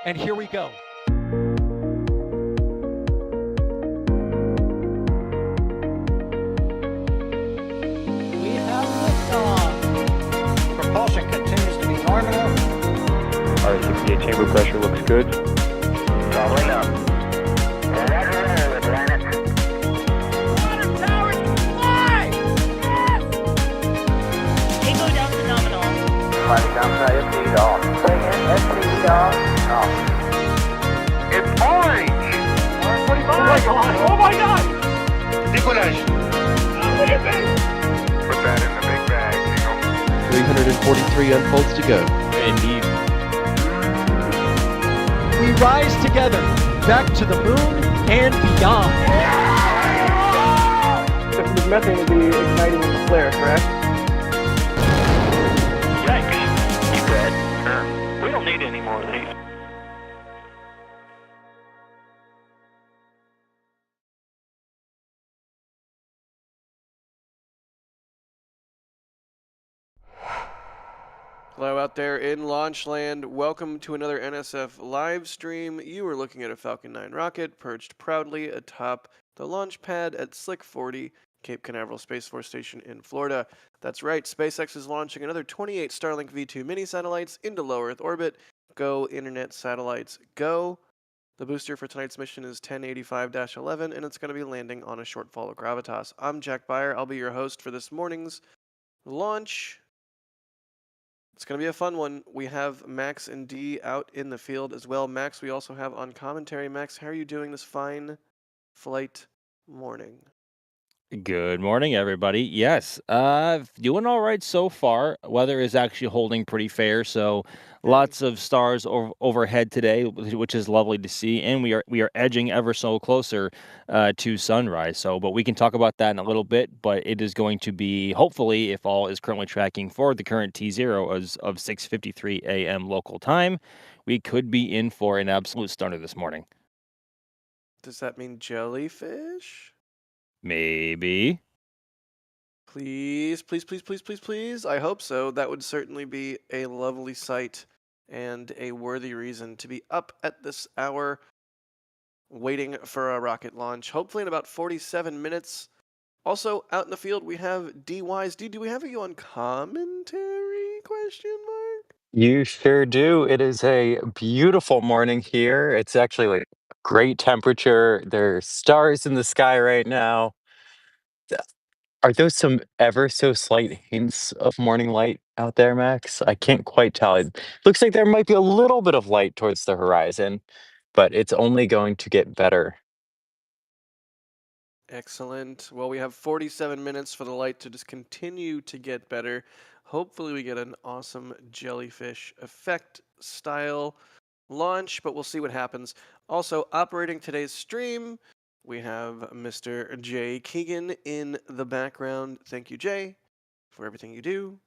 And here we go. We have liftoff. Propulsion continues to be nominal. R68 chamber pressure looks good. Traveling up. Roger there, Atlantic. Water towers fly! Yes! Tango down to nominal. Fighting downside SPD off. Bring in SPD off. It's orange! Orange 25! Oh my god! Oh my god! Decollage. What is it? Put that in the big bag, Eagle. 343 unfolds to go. Indeed. We rise together, back to the moon and beyond. This methane will be igniting in the flare, correct? Yikes. You good? Sure. We don't need any more of these. Hello out there in launch land. Welcome to another NSF live stream. You are looking at a Falcon 9 rocket perched proudly atop the launch pad at Slick 40, Cape Canaveral Space Force Station in Florida. That's right, SpaceX is launching another 28 Starlink V2 mini satellites into low Earth orbit. Go, Internet satellites, go. The booster for tonight's mission is 1085-11, and it's going to be landing on a Shortfall of Gravitas. I'm Jack Beyer. I'll be your host for this morning's launch. It's going to be a fun one. We have Max and D out in the field as well. Max, we also have on commentary. Max, how are you doing this fine flight morning? Good morning, everybody. Yes, doing all right so far. Weather is actually holding pretty fair, so lots of stars overhead today, which is lovely to see. And we are edging ever so closer to sunrise. So, but we can talk about that in a little bit. But it is going to be, hopefully, if all is currently tracking for the current T0 of 6:53 a.m. local time, we could be in for an absolute stunner this morning. Does that mean jellyfish? Maybe. Please, please, please, please, please, please. I hope so. That would certainly be a lovely sight and a worthy reason to be up at this hour waiting for a rocket launch. Hopefully in about 47 minutes. Also, out in the field, we have D Wise. D, do we have you on commentary? Question mark. You sure do. It is a beautiful morning here. It's actually like great temperature. There are stars in the sky right now. Th- Are those some ever so slight hints of morning light out there, Max? I can't quite tell. It looks like there might be a little bit of light towards the horizon, but it's only going to get better. Excellent. Well, we have 47 minutes for the light to just continue to get better. Hopefully, we get an awesome jellyfish effect style launch, but we'll see what happens. Also, operating today's stream, we have Mr. Jay Keegan in the background. Thank you, Jay, for everything you do.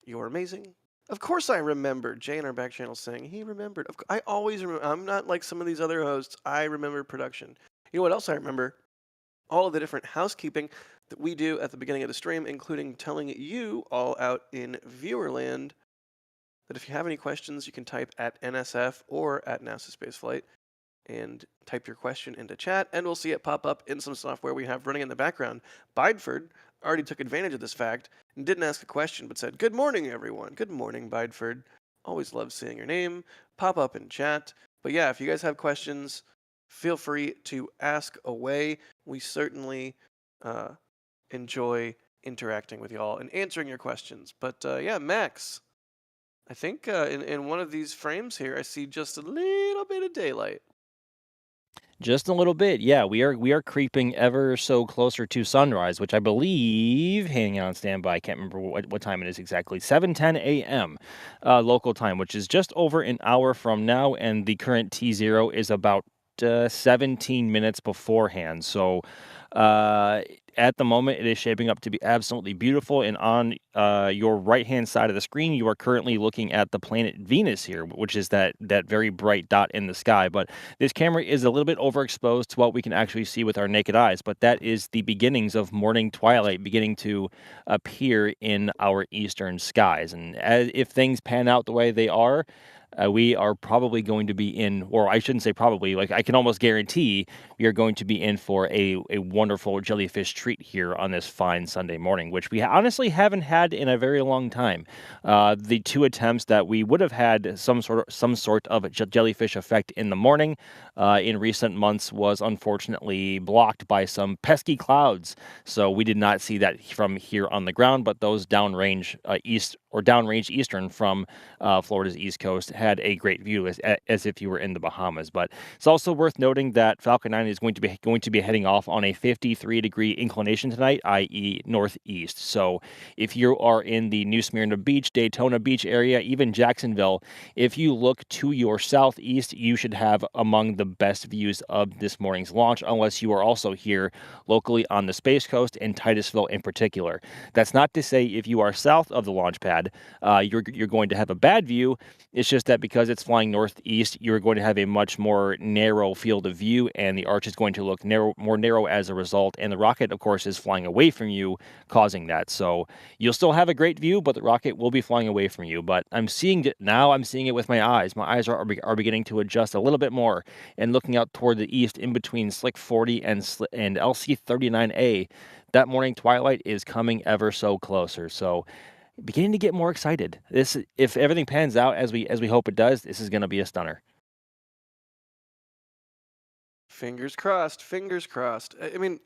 You're amazing. Of course, I remember Jay in our back channel saying he remembered. I always remember. I'm not like some of these other hosts. I remember production. You know what else I remember? All of the different housekeeping that we do at the beginning of the stream, including telling you all out in viewerland that if you have any questions, you can type at NSF or at NASA Spaceflight and type your question into chat, and we'll see it pop up in some software we have running in the background. Bideford already took advantage of this fact and didn't ask a question, but said, "Good morning, everyone." Good morning, Bideford. Always love seeing your name pop up in chat. But yeah, if you guys have questions, feel free to ask away. We certainly enjoy interacting with y'all and answering your questions. But yeah, Max, I think in one of these frames here, I see just a little bit of daylight. Just a little bit, yeah. We are creeping ever so closer to sunrise, which I believe. Hang on standby. I can't remember what time it is exactly. 7:10 a.m. Local time, which is just over an hour from now, and the current T0 is about 17 minutes beforehand. So, at the moment, it is shaping up to be absolutely beautiful. And on your right-hand side of the screen, you are currently looking at the planet Venus here, which is that very bright dot in the sky. But this camera is a little bit overexposed to what we can actually see with our naked eyes. But that is the beginnings of morning twilight beginning to appear in our eastern skies. And if things pan out the way they are, we are probably going to be in, or I shouldn't say probably, like I can almost guarantee we are going to be in for a wonderful jellyfish treat here on this fine Sunday morning, which we honestly haven't had in a very long time. The two attempts that we would have had some sort of jellyfish effect in the morning in recent months was unfortunately blocked by some pesky clouds. So we did not see that from here on the ground, but those downrange eastern from Florida's east coast had a great view as if you were in the Bahamas. But it's also worth noting that Falcon 9 is going to be heading off on a 53-degree inclination tonight, i.e. northeast. So if you are in the New Smyrna Beach, Daytona Beach area, even Jacksonville, if you look to your southeast, you should have among the best views of this morning's launch, unless you are also here locally on the Space Coast and Titusville in particular. That's not to say if you are south of the launch pad, you're going to have a bad view. It's just that because it's flying northeast, you're going to have a much more narrow field of view, and the arch is going to look more narrow as a result. And the rocket, of course, is flying away from you, causing that. So you'll still have a great view, but the rocket will be flying away from you. But I'm seeing it now. I'm seeing it with my eyes. My eyes are beginning to adjust a little bit more, and looking out toward the east, in between Slick 40 and LC 39A. That morning twilight is coming ever so closer. So beginning to get more excited. This, if everything pans out as we hope it does, this is going to be a stunner. Fingers crossed. Fingers crossed. I mean,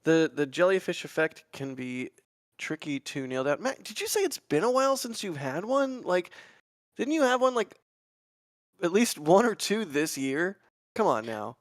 the jellyfish effect can be tricky to nail down. Matt, did you say it's been a while since you've had one? Like, didn't you have one like at least one or two this year? Come on now.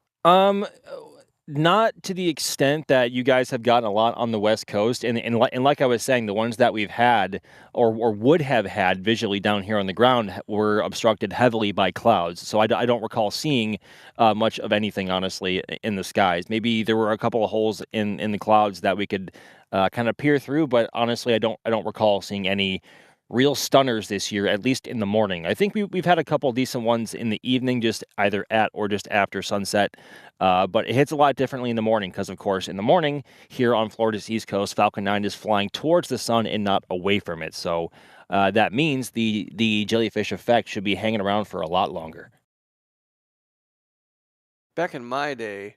Not to the extent that you guys have gotten a lot on the West Coast, and like I was saying, the ones that we've had or would have had visually down here on the ground were obstructed heavily by clouds. So I don't recall seeing much of anything, honestly, in the skies. Maybe there were a couple of holes in the clouds that we could kind of peer through, but honestly, I don't recall seeing any real stunners this year, at least in the morning. I think we've had a couple decent ones in the evening, just either at or just after sunset. But it hits a lot differently in the morning because, of course, in the morning here on Florida's East Coast, Falcon 9 is flying towards the sun and not away from it. So that means the jellyfish effect should be hanging around for a lot longer. Back in my day,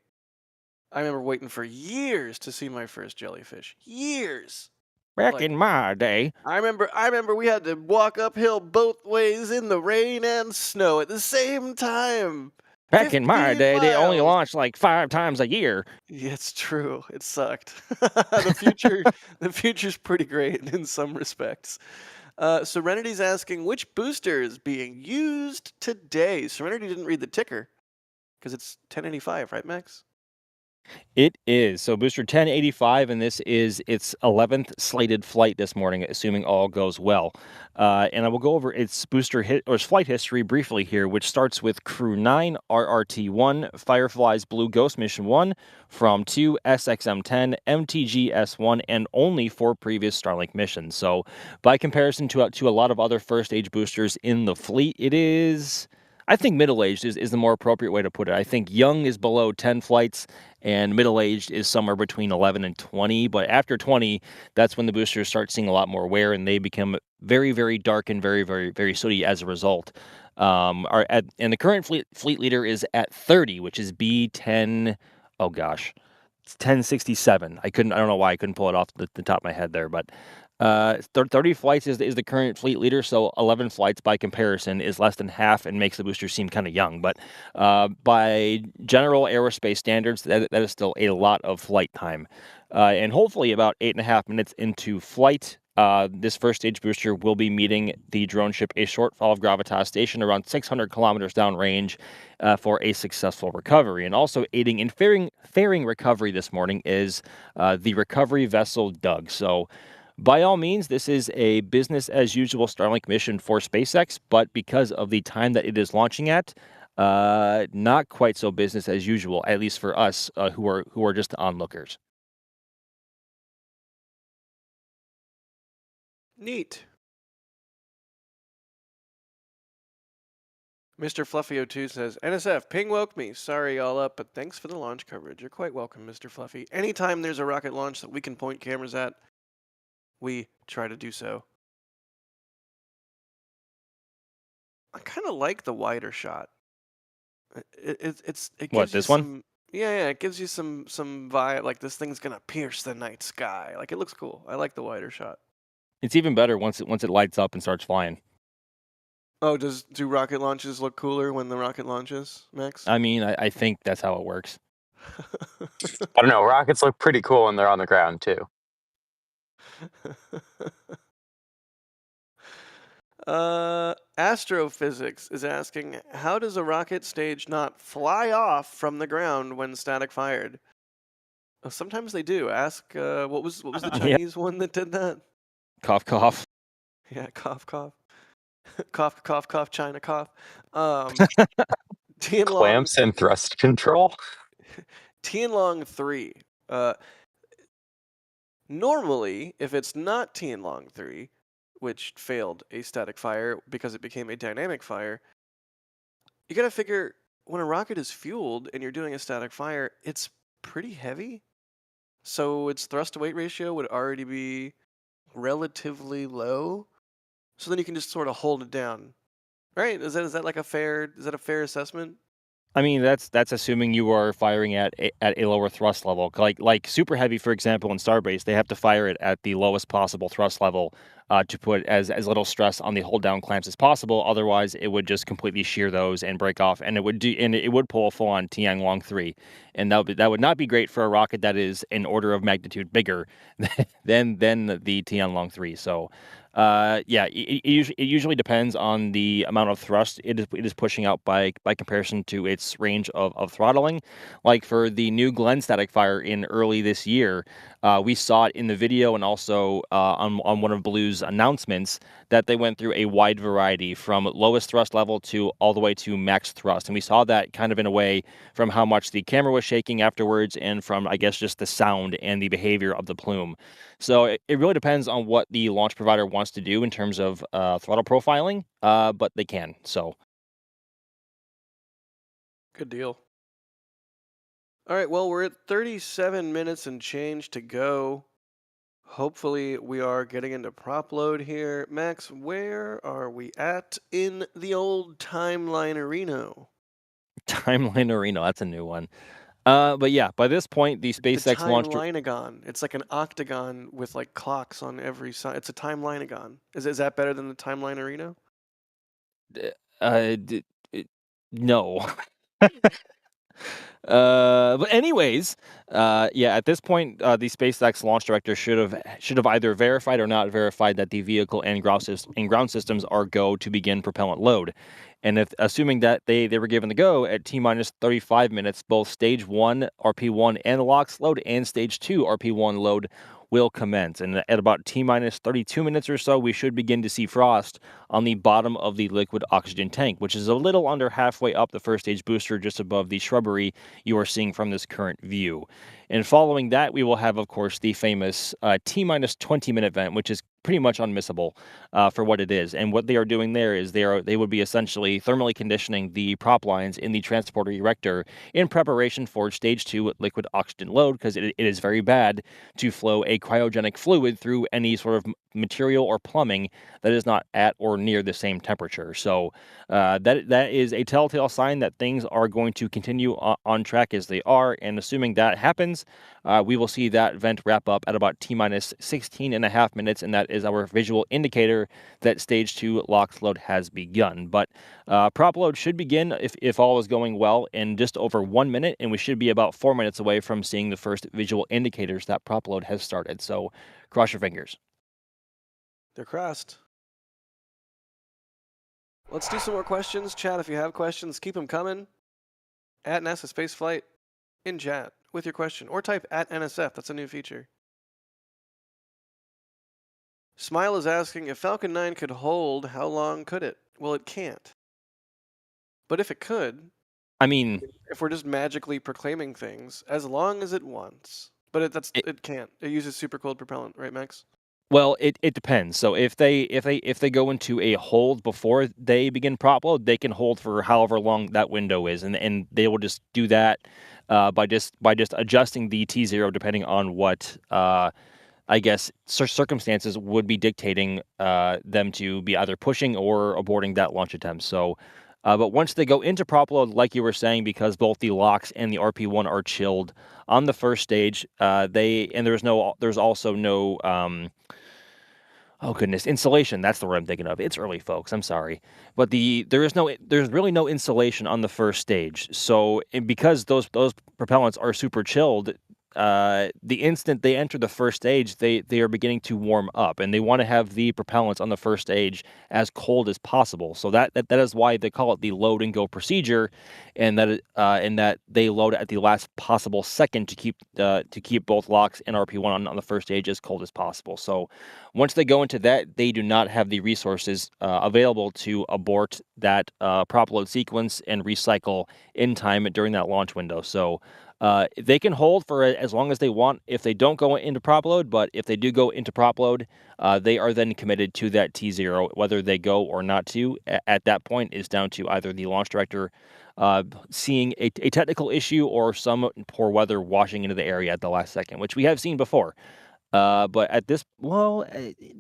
I remember waiting for years to see my first jellyfish. Years. Back Like- in my day, I remember we had to walk uphill both ways in the rain and snow at the same time. back in my 15 day, they only miles. launched like 5 times a year. Yeah, it's true. It sucked. The future's pretty great in some respects. Serenity's asking which booster is being used today. Serenity didn't read the ticker because it's 1085, right, Max? It is. So booster 1085, and this is its 11th slated flight this morning, assuming all goes well. And I will go over its its flight history briefly here, which starts with Crew 9, RRT-1, Firefly's Blue Ghost Mission 1, Fram 2, SXM-10, MTG S1, and only 4 previous Starlink missions. So by comparison to a lot of other first-stage boosters in the fleet, it is... I think middle-aged is the more appropriate way to put it. I think young is below 10 flights, and middle-aged is somewhere between 11 and 20. But after 20, that's when the boosters start seeing a lot more wear, and they become very, very dark and very, very, very sooty as a result. And the current fleet leader is at 30, which is B10. Oh gosh, it's 1067. I don't know why I couldn't pull it off the top of my head there, but 30 flights is the current fleet leader, so 11 flights by comparison is less than half and makes the booster seem kind of young. But by general aerospace standards, that is still a lot of flight time. And hopefully about 8.5 minutes into flight, this first stage booster will be meeting the drone ship a Shortfall of Gravitas station around 600 kilometers downrange for a successful recovery. And also aiding in fairing recovery this morning is the recovery vessel Doug. So by all means, this is a business-as-usual Starlink mission for SpaceX, but because of the time that it is launching at, not quite so business as usual, at least for us who are just onlookers. Neat. Mr. Fluffy02 says, NSF, ping woke me. Sorry all up, but thanks for the launch coverage. You're quite welcome, Mr. Fluffy. Anytime there's a rocket launch that we can point cameras at, we try to do so. I kind of like the wider shot. It What, gives you this one? some yeah, it gives you some vibe like this thing's gonna pierce the night sky. Like it looks cool. I like the wider shot. It's even better once it lights up and starts flying. Oh, do rocket launches look cooler when the rocket launches, Max? I mean, I think that's how it works. I don't know. Rockets look pretty cool when they're on the ground too. Astrophysics is asking, how does a rocket stage not fly off from the ground when static fired? Sometimes they do. Ask what was the Yeah. Chinese one that did that? Cough, cough. Yeah, cough, cough, cough, cough, cough, China cough. Tianlong Clamps and thrust control. Tianlong 3. Normally, if it's not Tianlong 3, which failed a static fire because it became a dynamic fire, you gotta figure when a rocket is fueled and you're doing a static fire, it's pretty heavy. So its thrust to weight ratio would already be relatively low. So then you can just sort of hold it down. Right? Is that like a fair assessment? I mean, that's assuming you are firing at a lower thrust level. Like super heavy, for example, in Starbase, they have to fire it at the lowest possible thrust level to put as little stress on the hold down clamps as possible. Otherwise, it would just completely shear those and break off, and it would pull a full on Tianlong 3, and that would not be great for a rocket that is an order of magnitude bigger than the Tianlong 3. So. Yeah, it usually depends on the amount of thrust it is pushing out by comparison to its range of throttling. Like for the new Glenn static fire in early this year, we saw it in the video and also on one of Blue's announcements that they went through a wide variety from lowest thrust level to all the way to max thrust, and we saw that kind of in a way from how much the camera was shaking afterwards and from I guess just the sound and the behavior of the plume. So it really depends on what the launch provider wants to do in terms of throttle profiling, but they can. So Good deal. All right, well, we're at 37 minutes and change to go. Hopefully, we are getting into prop load here. Max, where are we at in the old timeline arena? timeline arena, that's a new one. But yeah, by this point, the The SpaceX launched. timelineagon. It's like an octagon with like clocks on every side. It's a timelinegon. Is that better than the timeline arena? No. But anyways, yeah, at this point, the SpaceX launch director should have either verified or not verified that the vehicle and ground systems are go to begin propellant load. And if assuming that they were given the go at T minus 35 minutes, both stage 1 RP1 and LOX load and stage 2 RP1 load will commence. And at about T minus 32 minutes or so, we should begin to see frost on the bottom of the liquid oxygen tank, which is a little under halfway up the first stage booster, just above the shrubbery you are seeing from this current view. And following that, we will have, of course, the famous T minus 20-minute vent, which is pretty much unmissable for what it is. And what they are doing there is they would be essentially thermally conditioning the prop lines in the transporter erector in preparation for stage 2 liquid oxygen load, because it is very bad to flow a cryogenic fluid through any sort of material or plumbing that is not at or near the same temperature. So that is a telltale sign that things are going to continue on track as they are. And assuming that happens, we will see that vent wrap up at about T minus 16 and a half minutes, and that is our visual indicator that stage 2 LOX load has begun. But prop load should begin, if all is going well, in just over 1 minute, and we should be about 4 minutes away from seeing the first visual indicators that prop load has started. So cross your fingers. They're crossed. Let's do some more questions. Chat, if you have questions, keep them coming. At NASA Spaceflight in chat with your question, or type at NSF. That's a new feature. Smile is asking, if Falcon 9 could hold, how long could it? Well, it can't. But if it could, I mean, if we're just magically proclaiming things, as long as it wants. But it can't. It uses super cold propellant, right, Max? well, it depends. So if they go into a hold before they begin prop load, they can hold for however long that window is, and they will just do that by just adjusting the T0 depending on what I guess circumstances would be dictating them to be either pushing or aborting that launch attempt. So, but once they go into prop load, like you were saying, because both the LOX and the RP1 are chilled on the first stage, there's also no oh goodness, insulation. That's the word I'm thinking of. It's early, folks. I'm sorry, but there's really no insulation on the first stage. So because those propellants are super chilled, the instant they enter the first stage, they are beginning to warm up, and they want to have the propellants on the first stage as cold as possible. So that is why they call it the load and go procedure, and that they load at the last possible second to keep both LOX and RP1 on the first stage as cold as possible. So once they go into that, they do not have the resources available to abort that prop load sequence and recycle in time during that launch window. So they can hold for as long as they want if they don't go into prop load, but if they do go into prop load, they are then committed to that T0. Whether they go or not to at that point is down to either the launch director seeing a technical issue or some poor weather washing into the area at the last second, which we have seen before. But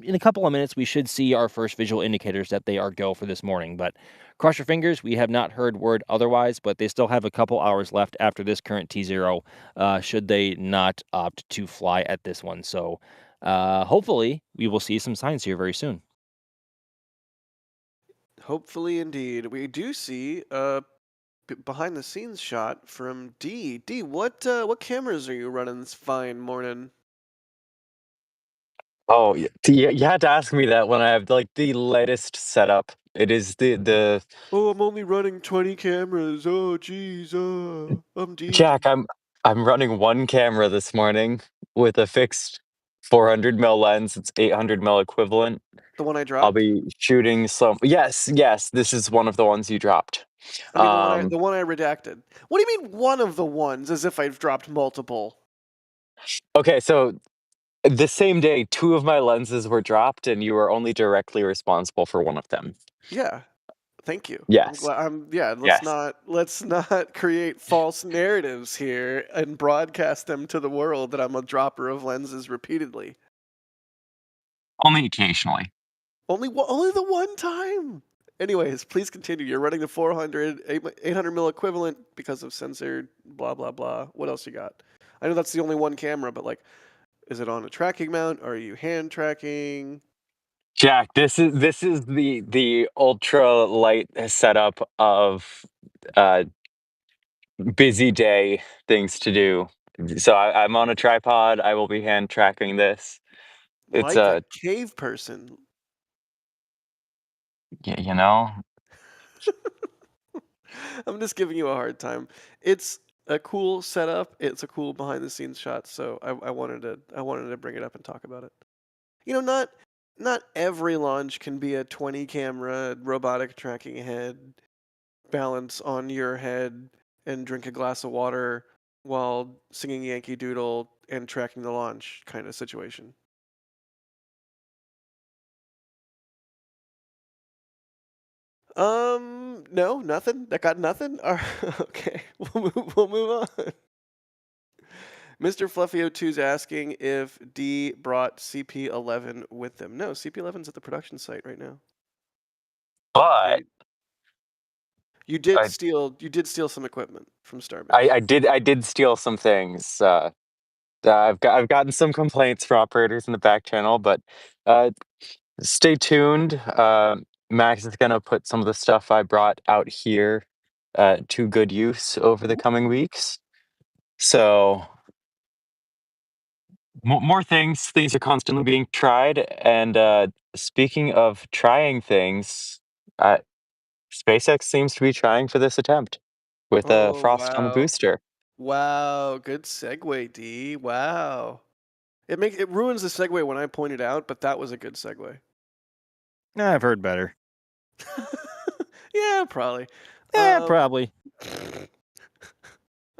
in a couple of minutes, we should see our first visual indicators that they are go for this morning. But cross your fingers, we have not heard word otherwise, but they still have a couple hours left after this current T0, should they not opt to fly at this one. So hopefully we will see some signs here very soon. Hopefully, indeed. We do see behind the scenes shot from D. D, what cameras are you running this fine morning? Oh, you had to ask me that when I have like the latest setup. It is the Oh, I'm only running 20 cameras. Oh, geez. I'm D. Jack. I'm running one camera this morning with a fixed 400 mil lens. It's 800 mil equivalent. The one I I'll dropped? be shooting some. Yes. This is one of the ones you dropped. I mean, Um, the one I redacted. What do you mean one of the ones? As if I've dropped multiple. okay, so the same day, two of my lenses were dropped, and you were only directly responsible for one of them. Yeah. Thank you. I'm Yes, glad. Yeah. yes. Let's not create false narratives here and broadcast them to the world that I'm a dropper of lenses repeatedly. Only occasionally. Only the one time. Anyways, please continue. You're running the 800 mil equivalent because of sensor, blah, blah, blah. What else you got? I know that's the only one camera, but like, is it on a tracking mount? Are you hand tracking? Jack, this is the ultra light setup of uh busy day things to do. So I'm on a tripod. I will be hand tracking this. It's Like a cave person. you know. I'm just giving you a hard time. It's a cool setup. It's a cool behind the scenes shot. So I wanted to bring it up and talk about it. You know, not every launch can be a 20 camera robotic tracking head, balance on your head, and drink a glass of water while singing Yankee Doodle and tracking the launch kind of situation. No, nothing. That got nothing. Okay, we'll move on. Mr. Fluffy02's asking if D brought CP11 with them. No, CP11's at the production site right now. But You did I steal some equipment from Starbase. I did steal some things. I've gotten some complaints from operators in the back channel, but uh, stay tuned. Max is gonna put some of the stuff I brought out here to good use over the coming weeks. So more things are constantly being tried. And speaking of trying things, uh, SpaceX seems to be trying for this attempt with a Oh, frost on the wow. booster. Wow, good segue, D. Wow. It ruins the segue when I point it out, but that was a good segue. I've heard better. Yeah, probably. Yeah, probably.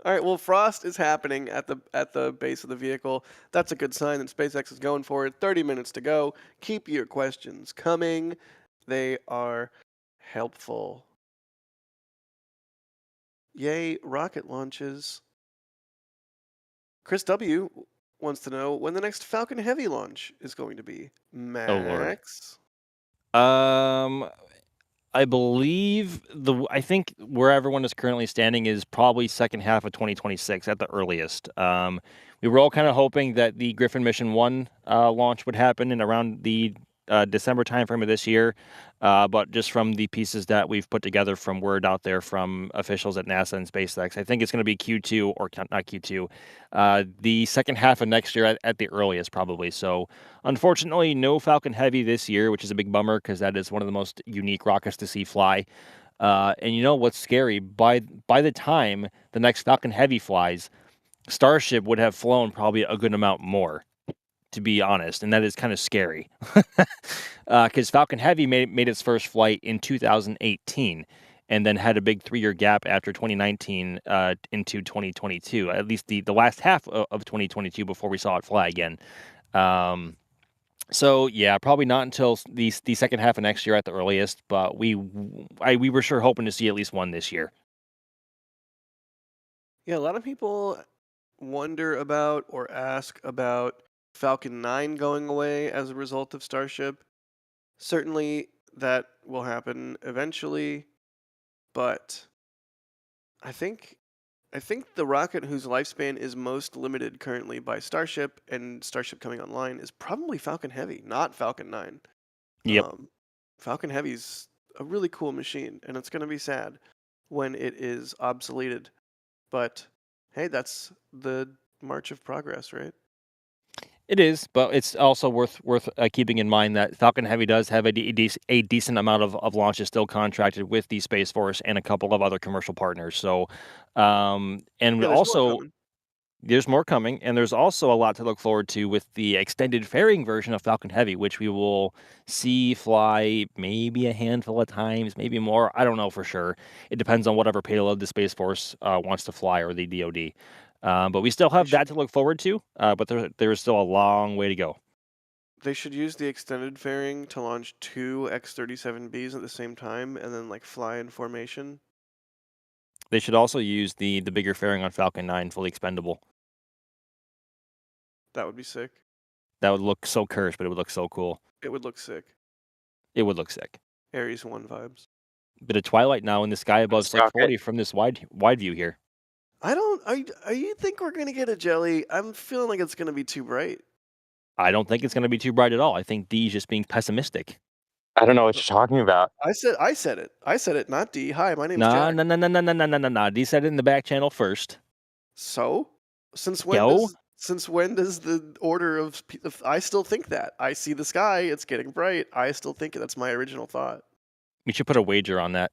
All right, well, frost is happening at the base of the vehicle. That's a good sign that SpaceX is going for it. 30 minutes to go. Keep your questions coming. They are helpful. Yay, rocket launches. Chris W., wants to know when the next Falcon Heavy launch is going to be. Oh Lord. Max? I believe I think where everyone is currently standing is probably second half of 2026 at the earliest. We were all kind of hoping that the Griffin Mission 1 launch would happen in around the December timeframe of this year, but just from the pieces that we've put together from word out there from officials at NASA and SpaceX, I think it's going to be Q2 or not Q2, the second half of next year at the earliest probably. So unfortunately, no Falcon Heavy this year, which is a big bummer because that is one of the most unique rockets to see fly. And you know what's scary? By the time the next Falcon Heavy flies, Starship would have flown probably a good amount more, to be honest, and that is kind of scary. Because Falcon Heavy made its first flight in 2018 and then had a big 3-year gap after 2019 into 2022, at least the last half of 2022 before we saw it fly again. So yeah, probably not until the second half of next year at the earliest, but we were sure hoping to see at least one this year. Yeah, a lot of people wonder about or ask about Falcon 9 going away as a result of Starship. Certainly that will happen eventually, but I think the rocket whose lifespan is most limited currently by Starship and Starship coming online is probably Falcon Heavy, not Falcon 9. Yep. Falcon Heavy's a really cool machine, and it's going to be sad when it is obsoleted. But hey, that's the march of progress, right? It is, but it's also worth keeping in mind that Falcon Heavy does have a decent amount of launches still contracted with the Space Force and a couple of other commercial partners. So, and Yeah, there's more also coming. there's more coming, and there's also a lot to look forward to with the extended fairing version of Falcon Heavy, which we will see fly maybe a handful of times, maybe more. I don't know for sure. It depends on whatever payload the Space Force wants to fly or the DoD. But we still have that to look forward to, but there's still a long way to go. They should use the extended fairing to launch 2 X-37Bs at the same time and then like fly in formation. They should also use the bigger fairing on Falcon 9, fully expendable. That would be sick. That would look so cursed, but it would look so cool. It would look sick. It would look sick. Ares 1 vibes. Bit of twilight now in the sky above Nice rocket. 640 from this wide view here. You think we're going to get a jelly? I'm feeling like it's going to be too bright. I don't think it's going to be too bright at all. I think D's just being pessimistic. I don't know what you're talking about. I said it, not D. Hi, my name's Nah, Jack. nah. D said it in the back channel first. So, since when Yo. does the order of I still think that. I see the sky, it's getting bright. I still think it. That's my original thought. We should put a wager on that.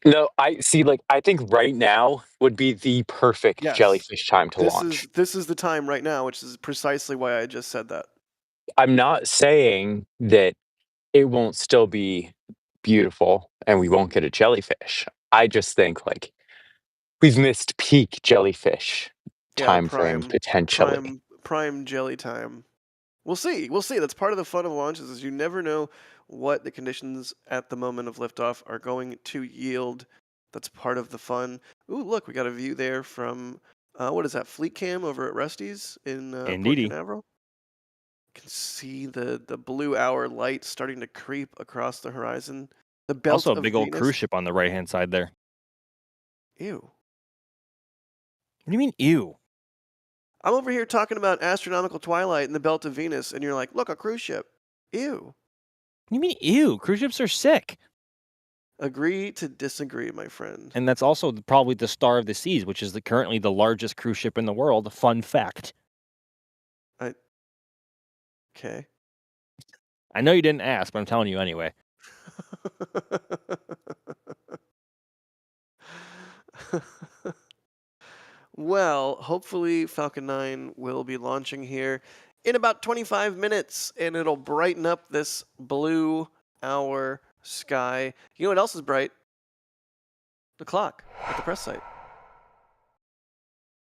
No, I see. Like, I think right now would be the perfect Yes. Jellyfish time to launch. This is the time right now, which is precisely why I just said that. I'm not saying that it won't still be beautiful and we won't get a jellyfish. I just think like we've missed peak jellyfish time frame potentially. Prime jelly time. We'll see. That's part of the fun of launches is you never know what the conditions at the moment of liftoff are going to yield. That's part of the fun. Ooh, look, we got a view there from what is that, Fleet Cam over at Rusty's in Port Canaveral. You can see the blue hour light starting to creep across the horizon. The belt Also, a of big old Venus. cruise ship on the right hand side there. Ew. What do you mean, ew? I'm over here talking about astronomical twilight and the belt of Venus, and you're like, look, a cruise ship. Ew. What do you mean, ew? Cruise ships are sick. Agree to disagree, my friend. And that's also probably the Star of the Seas, which is currently the largest cruise ship in the world. Fun fact. Okay. I know you didn't ask, but I'm telling you anyway. Well, hopefully Falcon 9 will be launching here in about 25 minutes, and it'll brighten up this blue hour sky. You know what else is bright? The clock at the press site.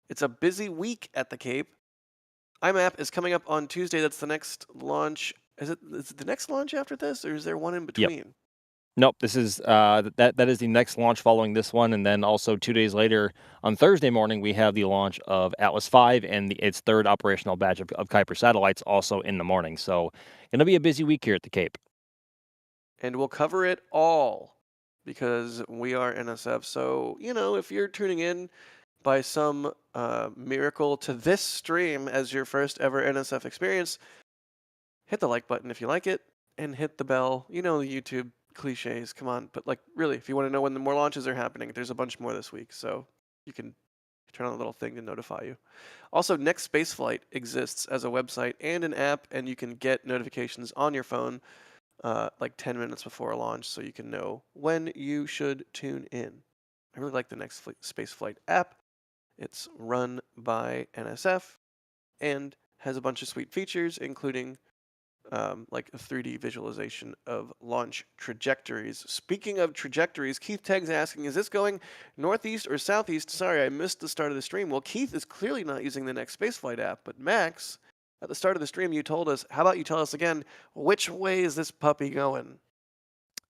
It's a busy week at the Cape. IMAP is coming up on Tuesday. That's the next launch. Is it the next launch after this, or is there one in between? Nope, this is that is the next launch following this one, and then also 2 days later on Thursday morning we have the launch of Atlas V and its third operational batch of Kuiper satellites also in the morning. So, gonna be a busy week here at the Cape. And we'll cover it all because we are NSF. So, if you're tuning in by some miracle to this stream as your first ever NSF experience, hit the like button if you like it and hit the bell. The YouTube cliches, come on. But really, if you want to know when the more launches are happening, there's a bunch more this week. So you can turn on a little thing to notify you. Also, Next Spaceflight exists as a website and an app, and you can get notifications on your phone 10 minutes before a launch so you can know when you should tune in. I really like the Next Spaceflight app. It's run by NSF and has a bunch of sweet features, including like a 3D visualization of launch trajectories. Speaking of trajectories, Keith Tegg's asking, is this going northeast or southeast? Sorry, I missed the start of the stream. Well, Keith is clearly not using the Next Spaceflight app, but Max, at the start of the stream, you told us, how about you tell us again, which way is this puppy going?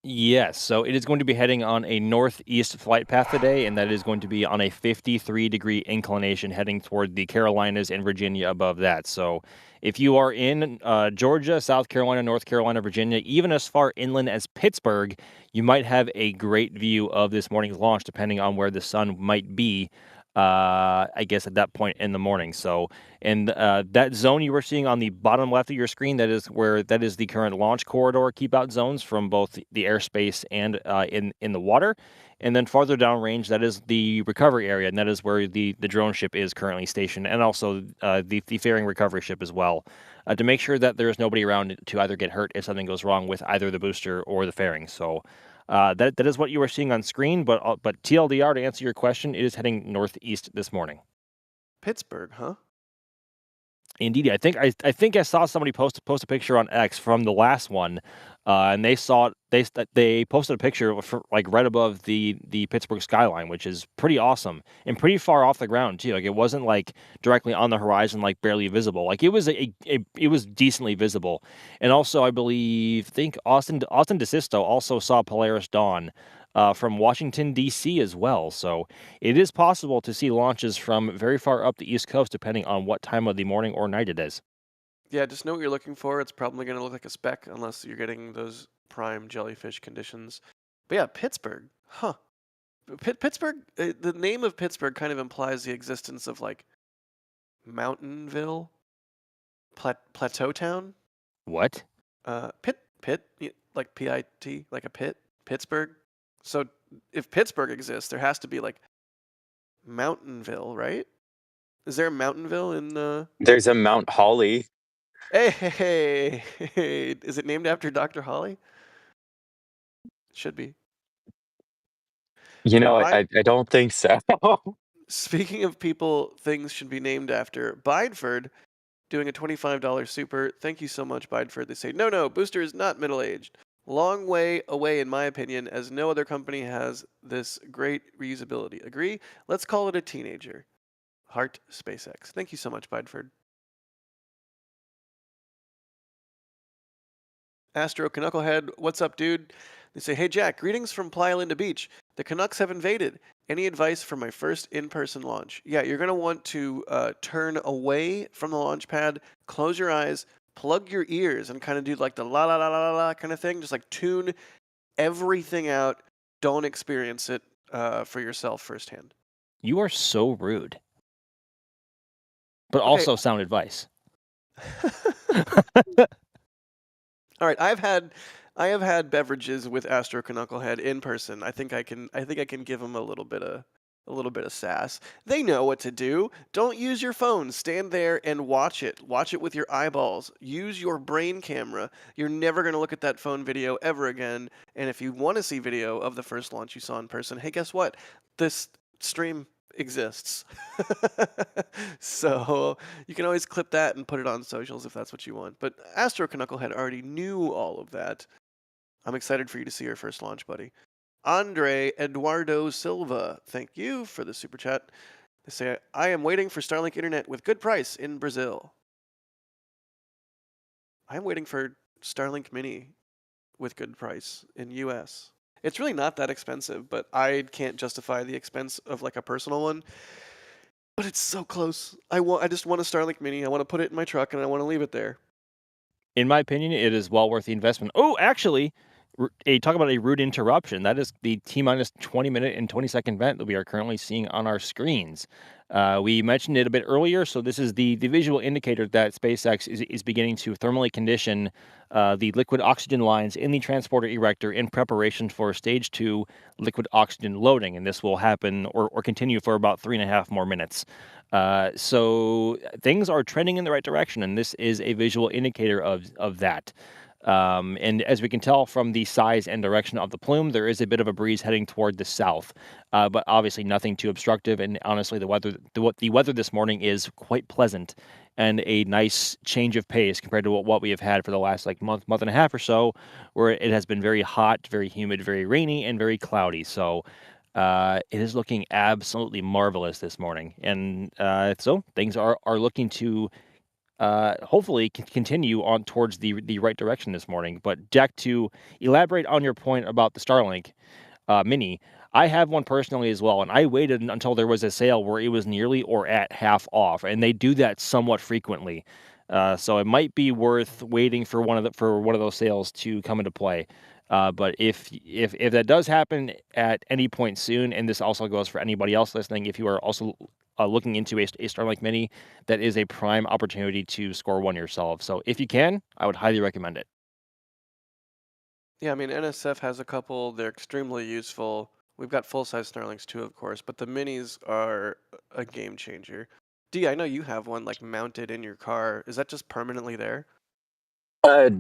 Yes, so it is going to be heading on a northeast flight path today, and that is going to be on a 53-degree inclination heading toward the Carolinas and Virginia above that. So if you are in Georgia, South Carolina, North Carolina, Virginia, even as far inland as Pittsburgh, you might have a great view of this morning's launch, depending on where the sun might be, I guess, at that point in the morning. So, and that zone you were seeing on the bottom left of your screen, that is the current launch corridor keep out zones from both the airspace and in the water. And then farther downrange, that is the recovery area, and that is where the drone ship is currently stationed, and also the fairing recovery ship as well, to make sure that there is nobody around to either get hurt if something goes wrong with either the booster or the fairing. So that is what you are seeing on screen, but TLDR, to answer your question, it is heading northeast this morning. Pittsburgh, huh? Indeed, I think I saw somebody post a picture on X from the last one, and they posted a picture right above the Pittsburgh skyline, which is pretty awesome and pretty far off the ground too. Like, it wasn't like directly on the horizon, like barely visible. Like, it was it was decently visible. And also, I think Austin DeSisto also saw Polaris Dawn from Washington, D.C. as well. So it is possible to see launches from very far up the East Coast, depending on what time of the morning or night it is. Yeah, just know what you're looking for. It's probably going to look like a speck unless you're getting those prime jellyfish conditions. But yeah, Pittsburgh, huh? Pittsburgh, the name of Pittsburgh kind of implies the existence of like Mountainville, Plateau Town. What? Pit, like PIT, like a pit, Pittsburgh. So if Pittsburgh exists, there has to be like Mountainville, right? Is there a Mountainville in? There's a Mount Holly. Hey, is it named after Dr. Holly? Should be. I don't think so. Speaking of people things should be named after, Bideford doing a $25 super. Thank you so much, Bideford. They say, no, Booster is not middle-aged. Long way away, in my opinion, as no other company has this great reusability. Agree? Let's call it a teenager. Heart SpaceX. Thank you so much, Bideford. Astro Knucklehead, what's up, dude? They say, hey, Jack, greetings from Playa Linda Beach. The Canucks have invaded. Any advice for my first in-person launch? Yeah, you're going to want to turn away from the launch pad, close your eyes, plug your ears, and kind of do like the la la la la la kind of thing. Just like tune everything out. Don't experience it for yourself firsthand. You are so rude. But also sound advice. All right, I have had beverages with Astro Knucklehead in person. I think I can give them a little bit of sass. They know what to do. Don't use your phone. Stand there and watch it. Watch it with your eyeballs. Use your brain camera. You're never going to look at that phone video ever again. And if you want to see video of the first launch you saw in person, hey, guess what? This stream exists. So you can always clip that and put it on socials if that's what you want. But Astro Knucklehead already knew all of that. I'm excited for you to see your first launch, buddy. Andre Eduardo Silva, thank you for the super chat. They say, I am waiting for Starlink internet with good price in Brazil. I'm waiting for Starlink Mini with good price in US. It's really not that expensive, but I can't justify the expense of like a personal one. But it's so close. I just want a Starlink Mini. I want to put it in my truck and I want to leave it there. In my opinion, it is well worth the investment. Oh, actually, talk about a rude interruption. That is the T-minus 20-minute and 20-second event that we are currently seeing on our screens. We mentioned it a bit earlier, so this is the visual indicator that SpaceX is beginning to thermally condition the liquid oxygen lines in the transporter erector in preparation for stage 2 liquid oxygen loading, and this will happen or continue for about 3.5 more minutes. So things are trending in the right direction, and this is a visual indicator of that. And as we can tell from the size and direction of the plume, there is a bit of a breeze heading toward the south, but obviously nothing too obstructive. And honestly, the weather this morning is quite pleasant and a nice change of pace compared to what we have had for the last like month and a half or so, where it has been very hot, very humid, very rainy, and very cloudy. So it is looking absolutely marvelous this morning, and so things are looking to hopefully continue on towards the right direction this morning. But Jack, to elaborate on your point about the Starlink Mini, I have one personally as well, and I waited until there was a sale where it was nearly or at half off, and they do that somewhat frequently. So it might be worth waiting for one of those sales to come into play. But if that does happen at any point soon, and this also goes for anybody else listening, if you are also looking into a Starlink Mini, that is a prime opportunity to score one yourself. So if you can, I would highly recommend it. Yeah, I mean, NSF has a couple. They're extremely useful. We've got full-size Starlinks too, of course, but the minis are a game changer. D, I know you have one like mounted in your car. Is that just permanently there? Uh,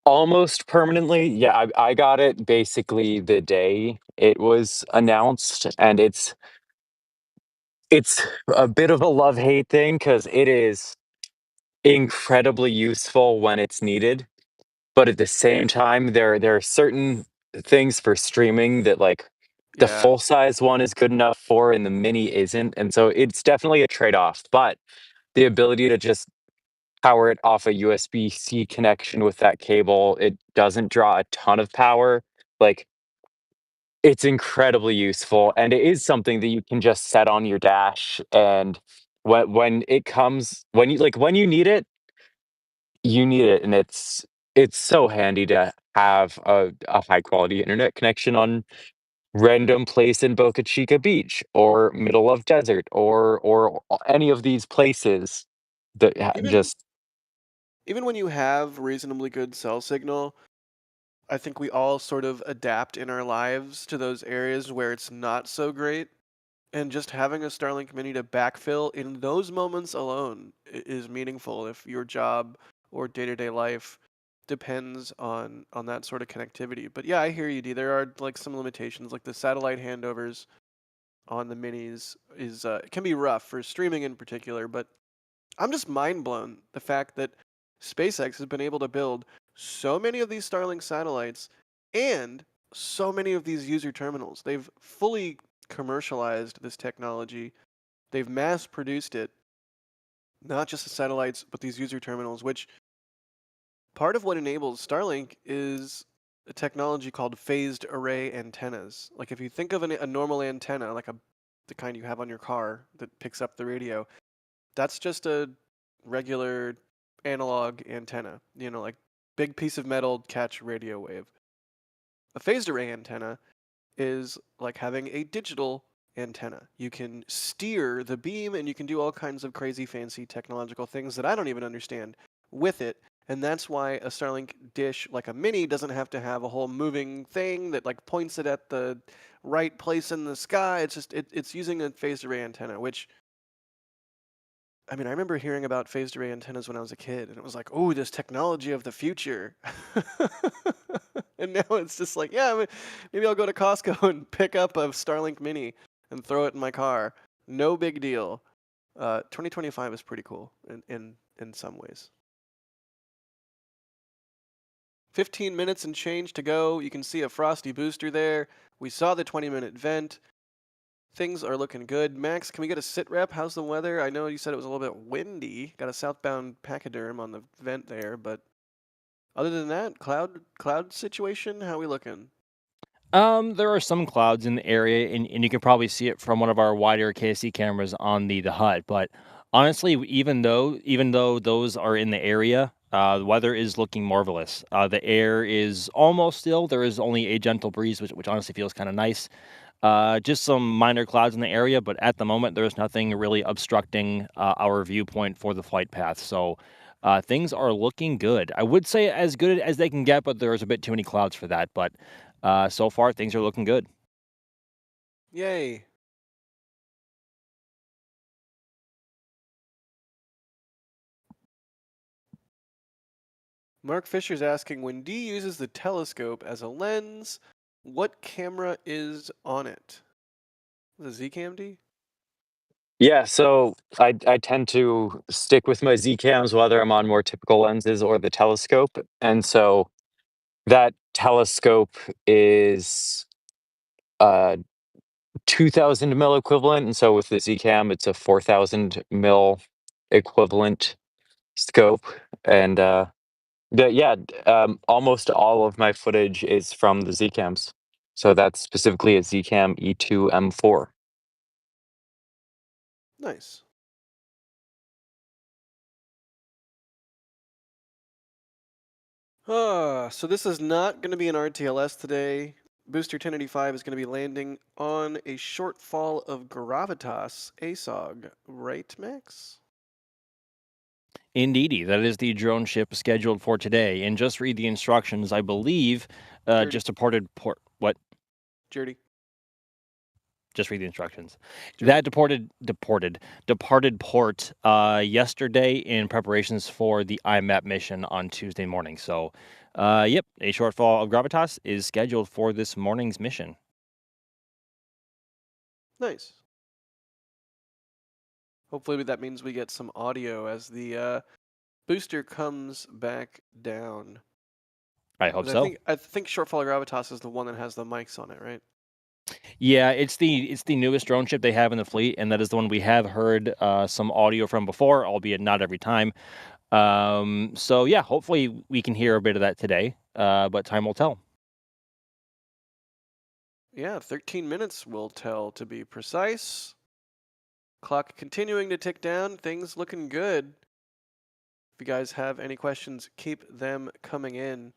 Almost permanently. Yeah, I got it basically the day it was announced, and it's a bit of a love-hate thing because it is incredibly useful when it's needed, but at the same time, there are certain things for streaming that, like, the Yeah. full-size one is good enough for and the mini isn't, and so it's definitely a trade-off, but the ability to just power it off a USB-C connection with that cable, it doesn't draw a ton of power, like, it's incredibly useful, and it is something that you can just set on your dash, and when it comes when you need it, and it's so handy to have a high quality internet connection on random place in Boca Chica Beach or middle of desert or any of these places that Even just even when you have reasonably good cell signal, I think we all sort of adapt in our lives to those areas where it's not so great. And just having a Starlink Mini to backfill in those moments alone is meaningful if your job or day-to-day life depends on that sort of connectivity. But yeah, I hear you, D. There are like some limitations, like the satellite handovers on the minis is can be rough for streaming in particular, but I'm just mind blown the fact that SpaceX has been able to build so many of these Starlink satellites and so many of these user terminals. They've fully commercialized this technology. They've mass produced it, not just the satellites, but these user terminals, which part of what enables Starlink is a technology called phased array antennas. Like if you think of a normal antenna, like the kind you have on your car that picks up the radio, that's just a regular analog antenna, like big piece of metal catch radio wave. A phased array antenna is like having a digital antenna. You can steer the beam and you can do all kinds of crazy fancy technological things that I don't even understand with it. And that's why a Starlink dish like a mini doesn't have to have a whole moving thing that like points it at the right place in the sky. It's just it's using a phased array antenna, which I mean, I remember hearing about phased array antennas when I was a kid, and it was like, oh, this technology of the future. And now it's just like, yeah, maybe I'll go to Costco and pick up a Starlink Mini and throw it in my car. No big deal. 2025 is pretty cool in some ways. 15 minutes and change to go. You can see a frosty booster there. We saw the 20-minute vent. Things are looking good. Max, can we get a sit rep? How's the weather? I know you said it was a little bit windy. Got a southbound pachyderm on the vent there, but Other than that, cloud situation, how we looking? There are some clouds in the area, and you can probably see it from one of our wider KSC cameras on the hut. But honestly, even though those are in the area, the weather is looking marvelous. The air is almost still. There is only a gentle breeze, which honestly feels kind of nice. Just some minor clouds in the area, but at the moment, there's nothing really obstructing our viewpoint for the flight path. So things are looking good. I would say as good as they can get, but there's a bit too many clouds for that. But so far, things are looking good. Yay. Mark Fisher's asking, when D uses the telescope as a lens, what camera is on it? The Zcam D? Yeah, so I tend to stick with my Z cams whether I'm on more typical lenses or the telescope. And so that telescope is 2000 mil equivalent. And so with the Z cam, it's a 4000 mil equivalent scope. And almost all of my footage is from the Z cams. So that's specifically a Zcam E2 M4. Nice. So this is not going to be an RTLS today. Booster 1085 is going to be landing on a Shortfall of Gravitas ASOG, right, Max? Indeedy, that is the drone ship scheduled for today. And just read the instructions. I believe Dirty. just departed port. What? Jerdy. Just read the instructions. Sure. That departed port yesterday in preparations for the IMAP mission on Tuesday morning. So, yep, a shortfall of Gravitas is scheduled for this morning's mission. Nice. Hopefully that means we get some audio as the booster comes back down. I hope 'Cause so. I think Shortfall of Gravitas is the one that has the mics on it, right? Yeah, it's the newest drone ship they have in the fleet, and that is the one we have heard some audio from before, albeit not every time. So yeah, hopefully we can hear a bit of that today, but time will tell. Yeah, 13 minutes will tell, to be precise. Clock continuing to tick down, things looking good. If you guys have any questions, keep them coming in.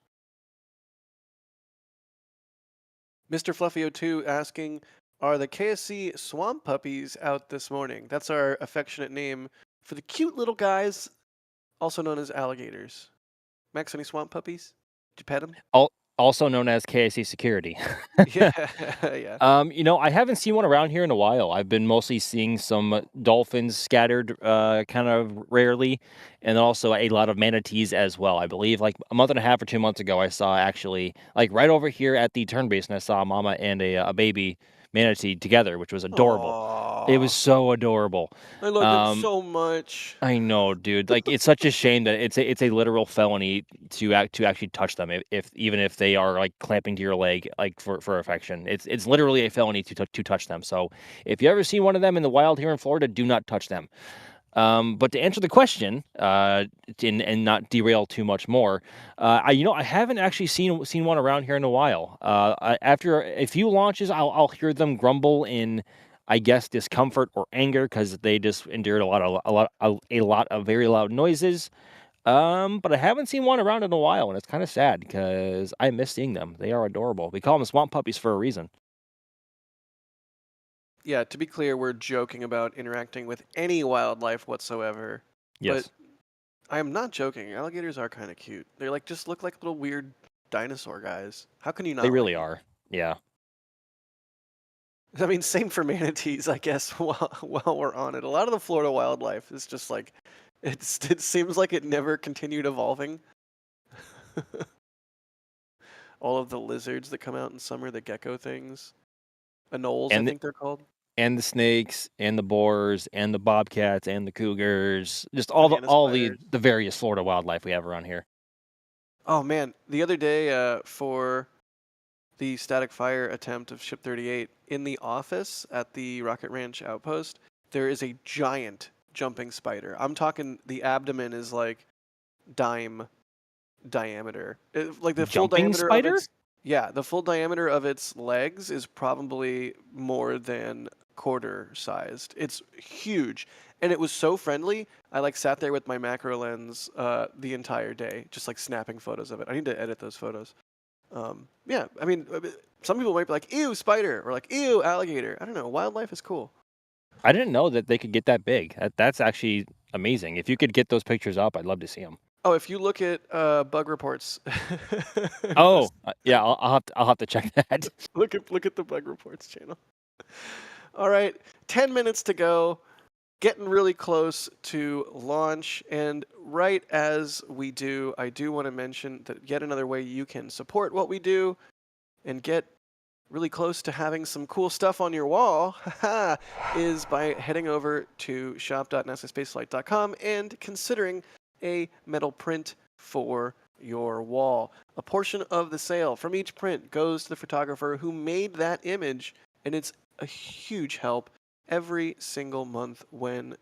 Mr. Fluffy02 asking, are the KSC swamp puppies out this morning? That's our affectionate name for the cute little guys, also known as alligators. Max, any swamp puppies? Did you pet them? Also known as KSC Security. Yeah, yeah. I haven't seen one around here in a while. I've been mostly seeing some dolphins scattered kind of rarely, and also a lot of manatees as well. I believe like a month and a half or 2 months ago, I saw actually like right over here at the turn base, and I saw a mama and a baby manatee together, which was adorable. It was Aww. so adorable. I love it so much. I know, dude. Like it's such a shame that it's a literal felony to actually touch them if even if they are like clamping to your leg like for affection. It's literally a felony to touch them. So if you ever see one of them in the wild here in Florida, do not touch them. But to answer the question, and not derail too much more, I haven't actually seen one around here in a while. After a few launches, I'll hear them grumble in, I guess, discomfort or anger because they just endured a lot of very loud noises. But I haven't seen one around in a while, and it's kind of sad because I miss seeing them. They are adorable. We call them swamp puppies for a reason. Yeah, to be clear, we're joking about interacting with any wildlife whatsoever. Yes, But I am not joking. Alligators are kind of cute. They like just look like little weird dinosaur guys. How can you not? they really like are. Yeah. them? I mean, same for manatees, I guess. While we're on it, a lot of the Florida wildlife is just like it seems like it never continued evolving. All of the lizards that come out in summer, the gecko things, anoles, I And think they're called. and the snakes and the boars and the bobcats and the cougars, just Banana all spiders. the various Florida wildlife we have around here. Oh man, the other day for the static fire attempt of Ship 38 in the office at the Rocket Ranch outpost, there is a giant jumping spider. I'm talking the abdomen is like dime diameter. Like the full Jumping diameter of spider? its the full diameter of its legs is probably more than quarter sized. It's huge, and it was so friendly. I like sat there with my macro lens the entire day, just like snapping photos of it. I need to edit those photos. Yeah, I mean, some people might be like, "Ew, spider," or like, "Ew, alligator." I don't know. Wildlife is cool. I didn't know that they could get that big. That's actually amazing. If you could get those pictures up, I'd love to see them. Oh, if you look at bug reports, Oh, yeah, I'll have to check that. look at the bug reports channel. All right, 10 minutes to go. Getting really close to launch, and right as we do, I do want to mention that yet another way you can support what we do and get really close to having some cool stuff on your wall is by heading over to shop.nasaspaceflight.com and considering a metal print for your wall. A portion of the sale from each print goes to the photographer who made that image, and it's a huge help every single month when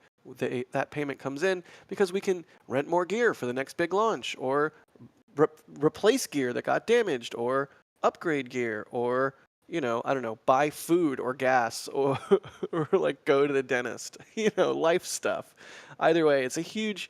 that payment comes in, because we can rent more gear for the next big launch, or replace gear that got damaged, or upgrade gear, or I don't know, buy food or gas, or or like go to the dentist, life stuff. Either way, it's a huge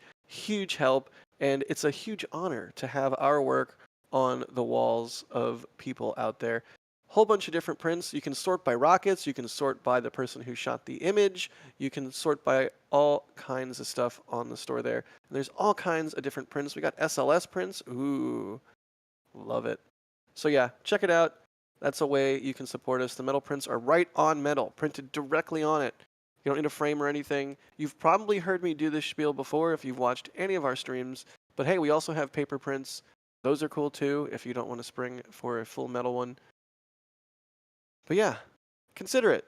help, and it's a huge honor to have our work on the walls of people out there. Whole bunch of different prints. You can sort by rockets, you can sort by the person who shot the image, you can sort by all kinds of stuff on the store there. And there's all kinds of different prints. We got SLS prints. Ooh, love it. So yeah, check it out. That's a way you can support us. The metal prints are right on metal, printed directly on it. You don't need a frame or anything. You've probably heard me do this spiel before if you've watched any of our streams, but hey, we also have paper prints. Those are cool too if you don't want to spring for a full metal one. But yeah, consider it.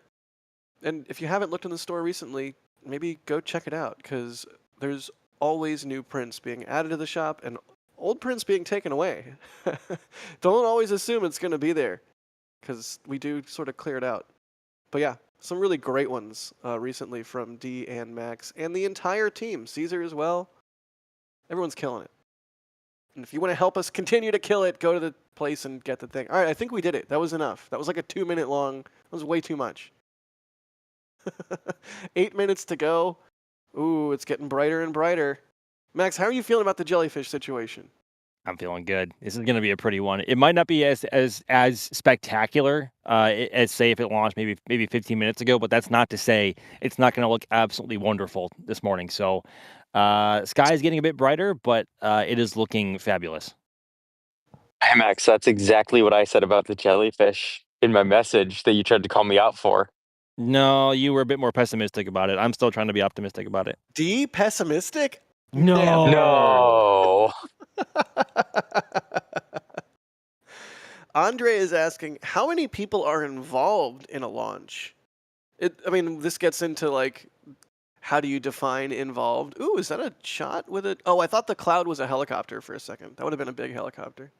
And if you haven't looked in the store recently, maybe go check it out, because there's always new prints being added to the shop and old prints being taken away. Don't always assume it's going to be there, because we do sort of clear it out. But yeah, some really great ones recently from D and Max and the entire team. Caesar as well. Everyone's killing it. And if you want to help us continue to kill it, go to the place and get the thing. All right, I think we did it. That was enough. That was like a 2-minute long. That was way too much. 8 minutes to go. Ooh, it's getting brighter and brighter. Max, how are you feeling about the jellyfish situation? I'm feeling good. This is going to be a pretty one. It might not be as spectacular as, say, if it launched maybe 15 minutes ago, but that's not to say it's not going to look absolutely wonderful this morning. So sky is getting a bit brighter, but it is looking fabulous. Hey, Max, that's exactly what I said about the jellyfish in my message that you tried to call me out for. No, you were a bit more pessimistic about it. I'm still trying to be optimistic about it. D, pessimistic? No. No. Andre is asking, how many people are involved in a launch? This gets into like, how do you define involved? Ooh, is that a shot with it? Oh, I thought the cloud was a helicopter for a second. That would have been a big helicopter.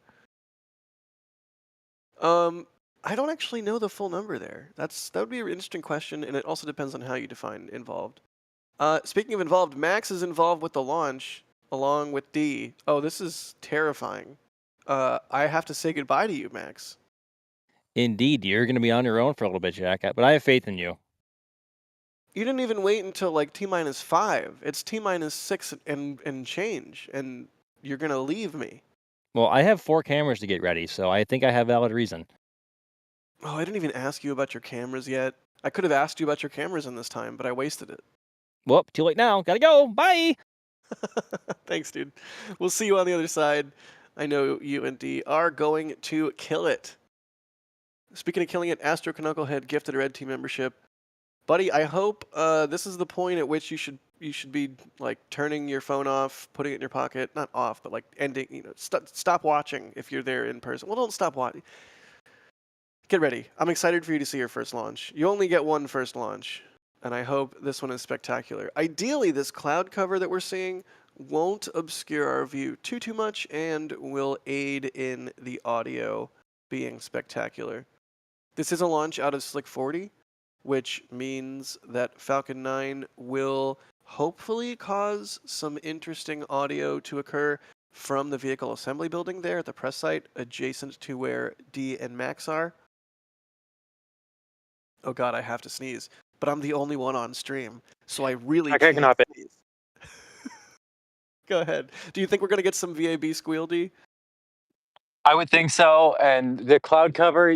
I don't actually know the full number there. That would be an interesting question, and it also depends on how you define involved. Speaking of involved, Max is involved with the launch along with D. Oh, this is terrifying. I have to say goodbye to you, Max. Indeed, you're going to be on your own for a little bit, Jack, but I have faith in you. You didn't even wait until like T-5. It's T-6 and change, and you're going to leave me. Well, I have 4 cameras to get ready, so I think I have valid reason. Oh, I didn't even ask you about your cameras yet. I could have asked you about your cameras in this time, but I wasted it. Well, too late now. Gotta go. Bye. Thanks, dude. We'll see you on the other side. I know you and D are going to kill it. Speaking of killing it, Astro Knucklehead gifted a Red Team membership. Buddy, I hope this is the point at which you should be like turning your phone off, putting it in your pocket, not off, but like ending. Stop watching if you're there in person. Well, don't stop watching. Get ready. I'm excited for you to see your first launch. You only get one first launch, and I hope this one is spectacular. Ideally, this cloud cover that we're seeing won't obscure our view too much and will aid in the audio being spectacular. This is a launch out of Slick 40, which means that Falcon 9 will hopefully cause some interesting audio to occur. from the vehicle assembly building there at the press site, adjacent to where D and Max are. Oh god, I have to sneeze. But I'm the only one on stream, so I really Okay, I can can't hop in. sneeze. Go ahead. Do you think we're going to get some VAB squeal, D? I would think so. And the cloud cover,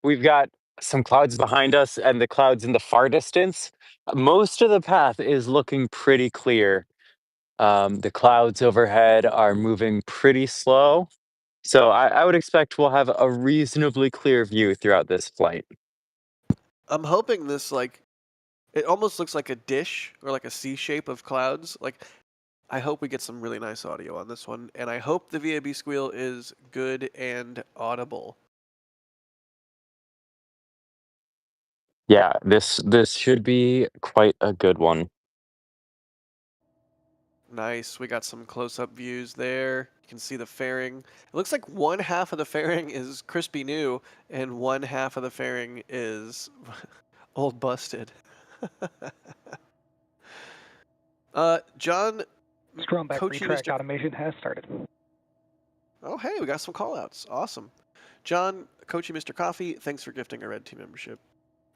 we've got some clouds behind us and the clouds in the far distance. Most of the path is looking pretty clear. The clouds overhead are moving pretty slow. So I would expect we'll have a reasonably clear view throughout this flight. I'm hoping this, like, it almost looks like a dish or like a C shape of clouds. Like, I hope we get some really nice audio on this one, and I hope the VAB squeal is good and audible. Yeah, this should be quite a good one. Nice. We got some close-up views there. You can see the fairing. It looks like one half of the fairing is crispy new, and one half of the fairing is old busted. John, Strong back Coachy retrack Mr. automation has started. Oh, hey, we got some call-outs. Awesome. John, Coachy Mr. Coffee, thanks for gifting a Red Team membership.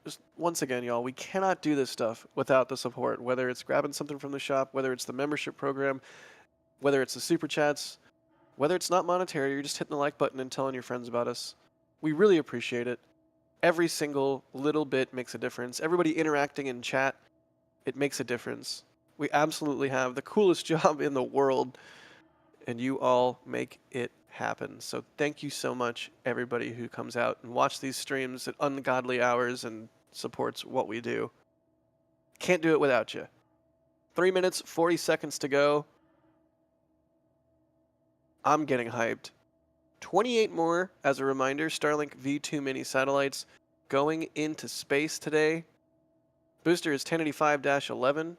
Just once again, y'all, we cannot do this stuff without the support, whether it's grabbing something from the shop, whether it's the membership program, whether it's the super chats, whether it's not monetary, you're just hitting the like button and telling your friends about us. We really appreciate it. Every single little bit makes a difference. Everybody interacting in chat, it makes a difference. We absolutely have the coolest job in the world, and you all make it happen. So thank you so much, everybody who comes out and watch these streams at ungodly hours and supports what we do. Can't do it without you. 3 minutes, 40 seconds to go. I'm getting hyped. 28 more, as a reminder, Starlink V2 mini satellites going into space today. Booster is 1085-11.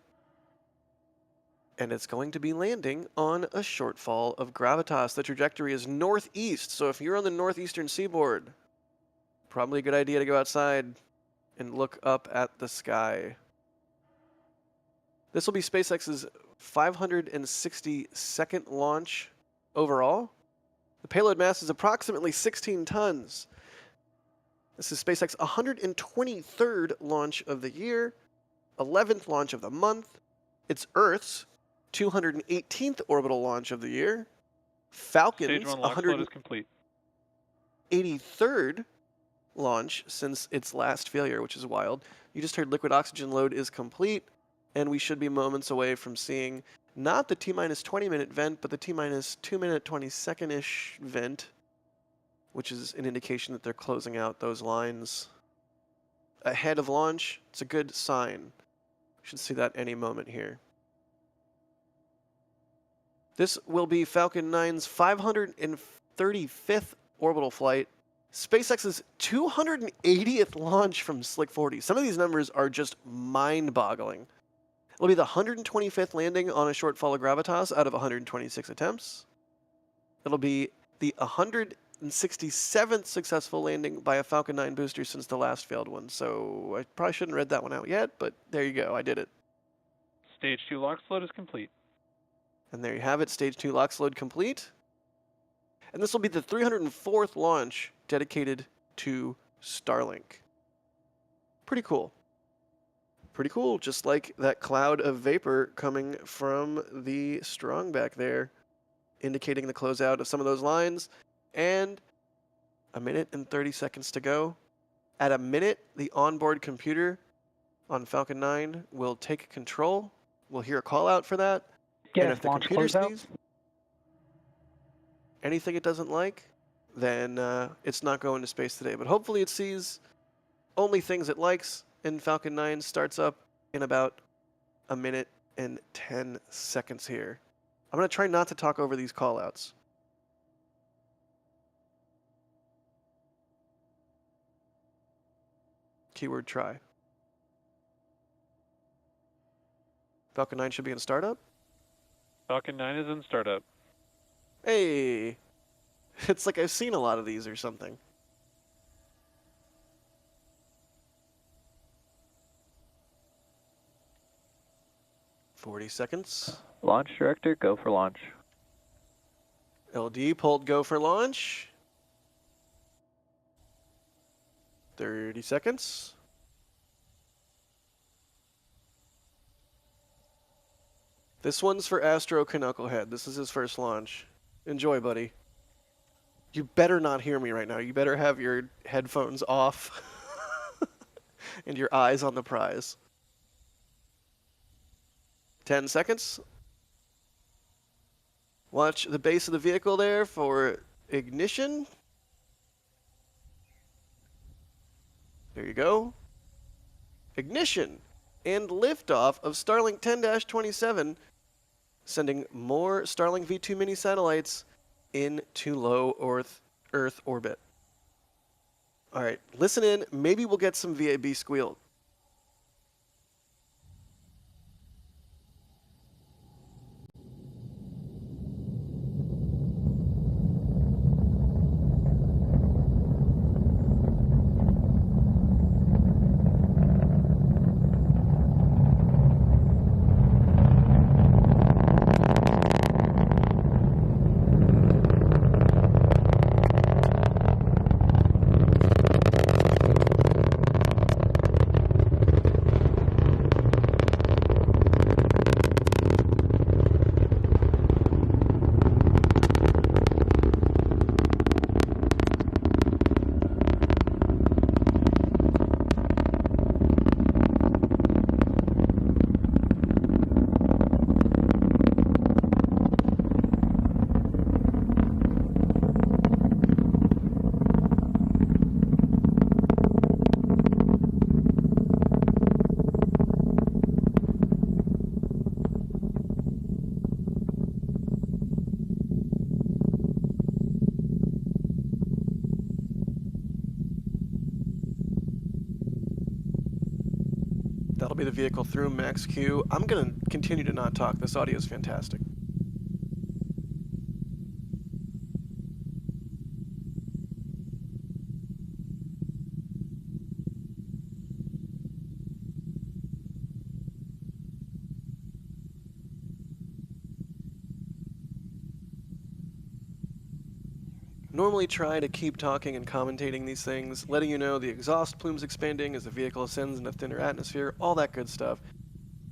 And it's going to be landing on a shortfall of Gravitas. The trajectory is northeast, so if you're on the northeastern seaboard, probably a good idea to go outside and look up at the sky. This will be SpaceX's 562nd launch overall. The payload mass is approximately 16 tons. This is SpaceX's 123rd launch of the year, 11th launch of the month. It's Earth's 218th orbital launch of the year. Falcon's 183rd launch since its last failure, which is wild. You just heard liquid oxygen load is complete, and we should be moments away from seeing not the T-minus 20-minute vent, but the T-minus 2-minute 20-second-ish vent, which is an indication that they're closing out those lines ahead of launch. It's a good sign. We should see that any moment here. This will be Falcon 9's 535th orbital flight, SpaceX's 280th launch from Slick 40. Some of these numbers are just mind-boggling. It'll be the 125th landing on a shortfall of Gravitas out of 126 attempts. It'll be the 167th successful landing by a Falcon 9 booster since the last failed one. So I probably shouldn't have read that one out yet, but there you go. I did it. Stage 2 launch load is complete. And there you have it, Stage 2 LOX load complete. And this will be the 304th launch dedicated to Starlink. Pretty cool. Pretty cool, just like that cloud of vapor coming from the strong back there, indicating the closeout of some of those lines. And a minute and 30 seconds to go. At a minute, the onboard computer on Falcon 9 will take control. We'll hear a call out for that. And if the computer sees anything it doesn't like, then it's not going to space today. But hopefully it sees only things it likes, and Falcon 9 starts up in about a minute and 10 seconds here. I'm going to try not to talk over these callouts. Keyword try. Falcon 9 should be in startup. Falcon 9 is in startup. Hey, it's like I've seen a lot of these or something. "40 seconds. Launch director, go for launch. LD pulled go for launch. 30 seconds. This one's for Astro Knucklehead. This is his first launch. Enjoy, buddy. You better not hear me right now. You better have your headphones off and your eyes on the prize. 10 seconds. Watch the base of the vehicle there for ignition. There you go. Ignition and liftoff of Starlink 10-27, sending more Starlink V2 mini satellites into low Earth orbit. All right, listen in. Maybe we'll get some VAB squeal. That'll be the vehicle through max Q. I'm going to continue to not talk. This audio is fantastic. Normally try to keep talking and commentating these things, letting you know the exhaust plume's expanding as the vehicle ascends in a thinner atmosphere, all that good stuff.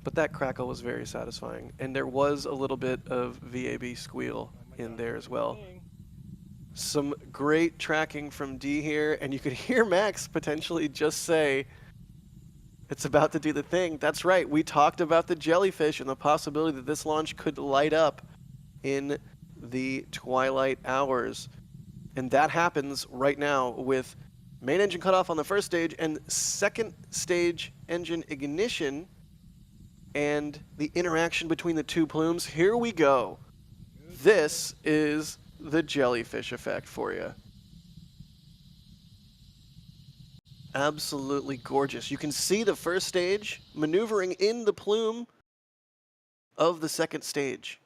But that crackle was very satisfying, and there was a little bit of VAB squeal in there as well. Some great tracking from D here, and you could hear Max potentially just say, it's about to do the thing. That's right, we talked about the Jellyfish and the possibility that this launch could light up in the twilight hours. And that happens right now with main engine cutoff on the first stage and second stage engine ignition and the interaction between the two plumes. Here we go. This is the Jellyfish effect for you. Absolutely gorgeous. You can see the first stage maneuvering in the plume of the second stage.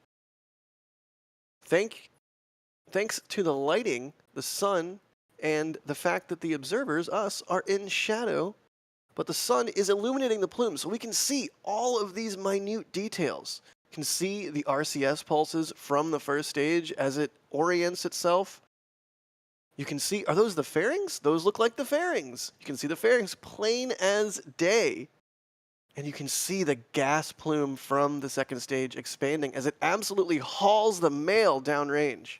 Thanks to the lighting, the sun, and the fact that the observers, us, are in shadow, but the sun is illuminating the plume, so we can see all of these minute details. You can see the RCS pulses from the first stage as it orients itself. You can see, are those the fairings? Those look like the fairings. You can see the fairings plain as day. And you can see the gas plume from the second stage expanding as it absolutely hauls the mail downrange.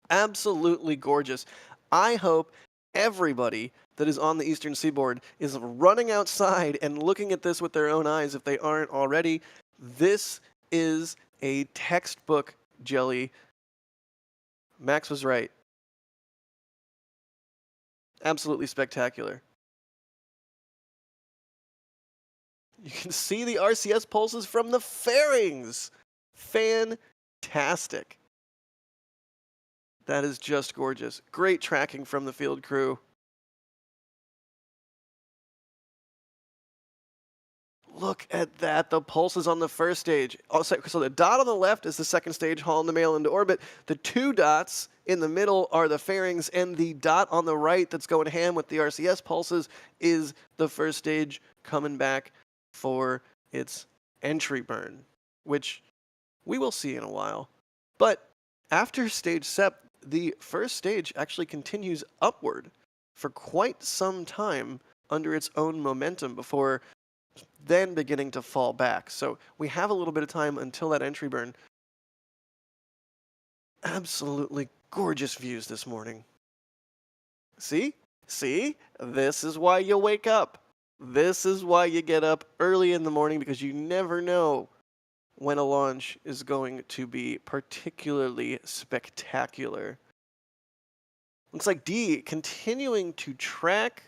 Absolutely gorgeous. I hope everybody that is on the eastern seaboard is running outside and looking at this with their own eyes if they aren't already. This is a textbook jelly. Max was right. Absolutely spectacular. You can see the RCS pulses from the fairings. Fantastic. That is just gorgeous. Great tracking from the field crew. Look at that, the pulses on the first stage. So the dot on the left is the second stage hauling the mail into orbit. The two dots in the middle are the fairings, and the dot on the right that's going ham with the RCS pulses is the first stage coming back for its entry burn, which we will see in a while. But after stage SEP, the first stage actually continues upward for quite some time under its own momentum before then beginning to fall back. So we have a little bit of time until that entry burn. Absolutely gorgeous views this morning. See? See? This is why you wake up. This is why you get up early in the morning, because you never know when a launch is going to be particularly spectacular. Looks like D continuing to track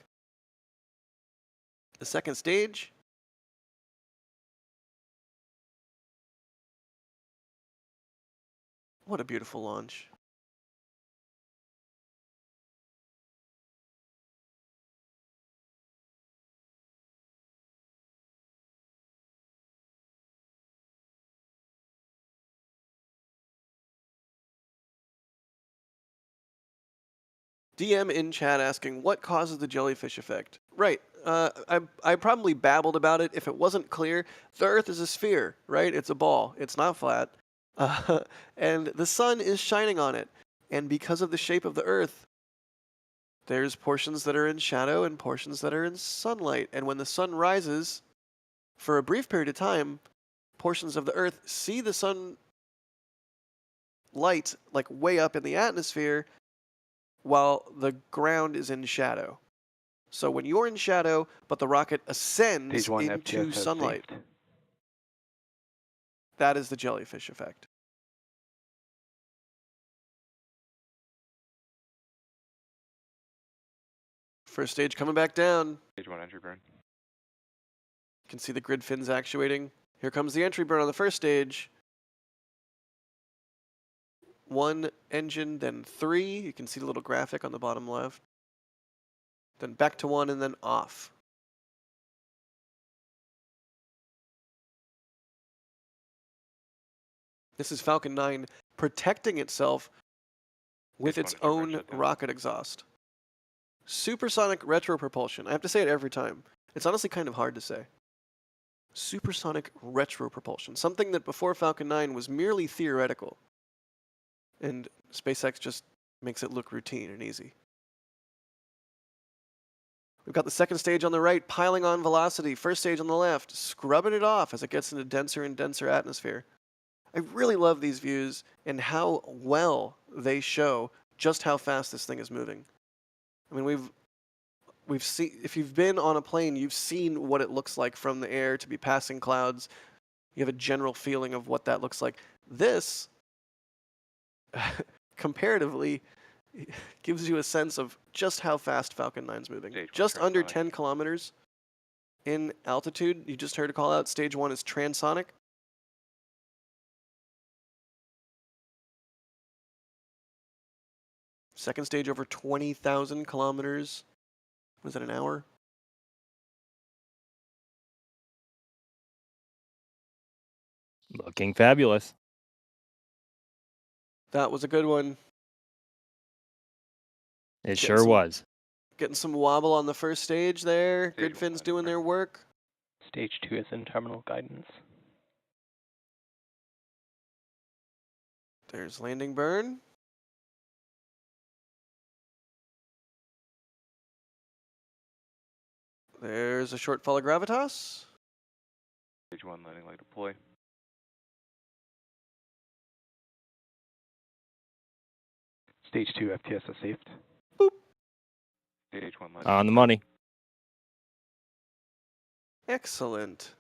the second stage. What a beautiful launch. DM in chat asking, what causes the jellyfish effect? Right. I probably babbled about it. If it wasn't clear, the Earth is a sphere, right? It's a ball. It's not flat. And the sun is shining on it. And because of the shape of the Earth, there's portions that are in shadow and portions that are in sunlight. And when the sun rises, for a brief period of time, portions of the Earth see the sun light like way up in the atmosphere, while the ground is in shadow. So when you're in shadow, but the rocket ascends Stage 1 into FTS has sunlight, saved. that is the jellyfish effect. First stage coming back down. Stage 1 entry burn. You can see the grid fins actuating. Here comes the entry burn on the first stage. 1 engine, then 3. You can see the little graphic on the bottom left. Then back to 1 and then off. This is Falcon 9 protecting itself with its own rocket exhaust. Supersonic retropropulsion. I have to say it every time. It's honestly kind of hard to say. Supersonic retropropulsion. Something that before Falcon 9 was merely theoretical. And SpaceX just makes it look routine and easy. We've got the second stage on the right, piling on velocity. First stage on the left, scrubbing it off as it gets into denser and denser atmosphere. I really love these views and how well they show just how fast this thing is moving. I mean, we've seen, if you've been on a plane, you've seen what it looks like from the air to be passing clouds. You have a general feeling of what that looks like. This, comparatively, gives you a sense of just how fast Falcon 9's moving. Just under 10 kilometers in altitude. You just heard a call out. Stage 1 is transonic. Second stage over 20,000 kilometers. Was it an hour? Looking fabulous. That was a good one. It sure was. Getting some wobble on the first stage there. Grid fins doing their work. Stage 2 is in terminal guidance. There's landing burn. There's a shortfall of Gravitas. Stage 1 landing light deploy. Stage 2 FTS has saved. Boop. Stage 1 landing. On the money. Excellent.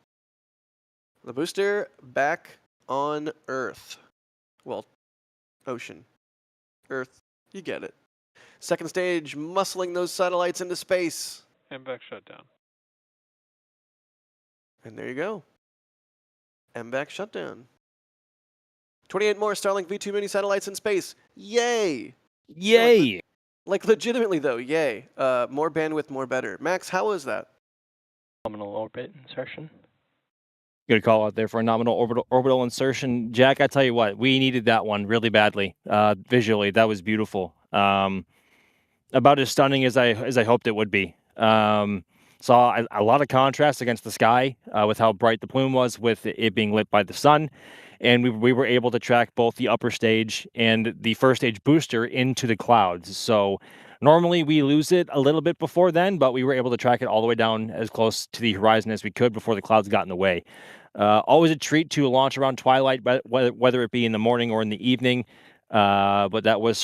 The booster back on Earth. Well, ocean. Earth. You get it. Second stage, muscling those satellites into space. MVAC shutdown. And there you go. MVAC shutdown. 28 more Starlink V2 mini satellites in space. Yay! Yay! Like legitimately though, yay. More bandwidth, more better. Max, how is that? Nominal orbit insertion. Good call out there for a nominal orbital insertion. Jack, I tell you what, we needed that one really badly. Visually, that was beautiful. About as stunning as I hoped it would be. Saw a lot of contrast against the sky with how bright the plume was with it being lit by the sun. And we were able to track both the upper stage and the first stage booster into the clouds. So normally we lose it a little bit before then, but we were able to track it all the way down as close to the horizon as we could before the clouds got in the way. Always a treat to launch around twilight, whether it be in the morning or in the evening. But that was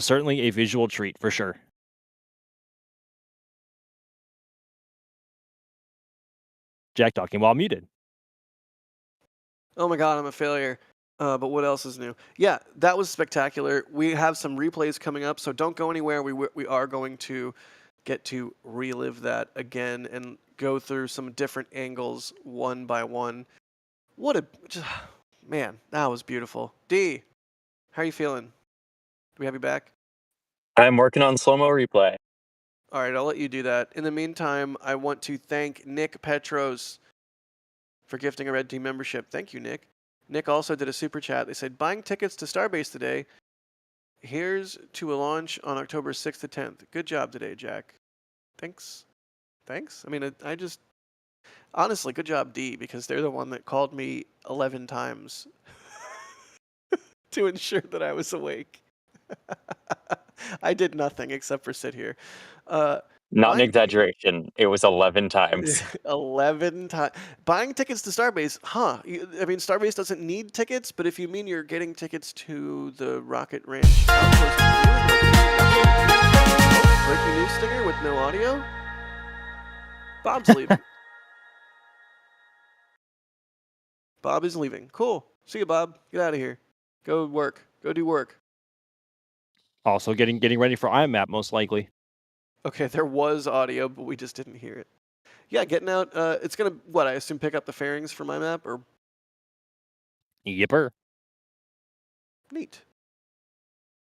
certainly a visual treat for sure. Jack talking while muted. Oh my god, I'm a failure. But what else is new? Yeah, that was spectacular. We have some replays coming up, so don't go anywhere. We are going to get to relive that again and go through some different angles one by one. Man, that was beautiful. D, how are you feeling? Do we have you back? I'm working on slow-mo replay. All right, I'll let you do that. In the meantime, I want to thank Nick Petros for gifting a Red Team membership. Thank you, Nick. Nick also did a super chat. They said, buying tickets to Starbase today. Here's to a launch on October 6th to 10th. Good job today, Jack. Thanks. I mean, I just... Honestly, good job, D, because they're the one that called me 11 times to ensure that I was awake. I did nothing except for sit here. Not an exaggeration. It was 11 times. 11 times. Buying tickets to Starbase, huh? I mean, Starbase doesn't need tickets, but if you mean you're getting tickets to the Rocket Ranch outpost, breaking news stinger with no audio? Bob's leaving. Bob is leaving. Cool. See you, Bob. Get out of here. Go work. Go do work. Also getting ready for IMAP most likely. Okay, there was audio, but we just didn't hear it. Yeah, getting out. It's gonna I assume pick up the fairings for my map or Yipper. neat.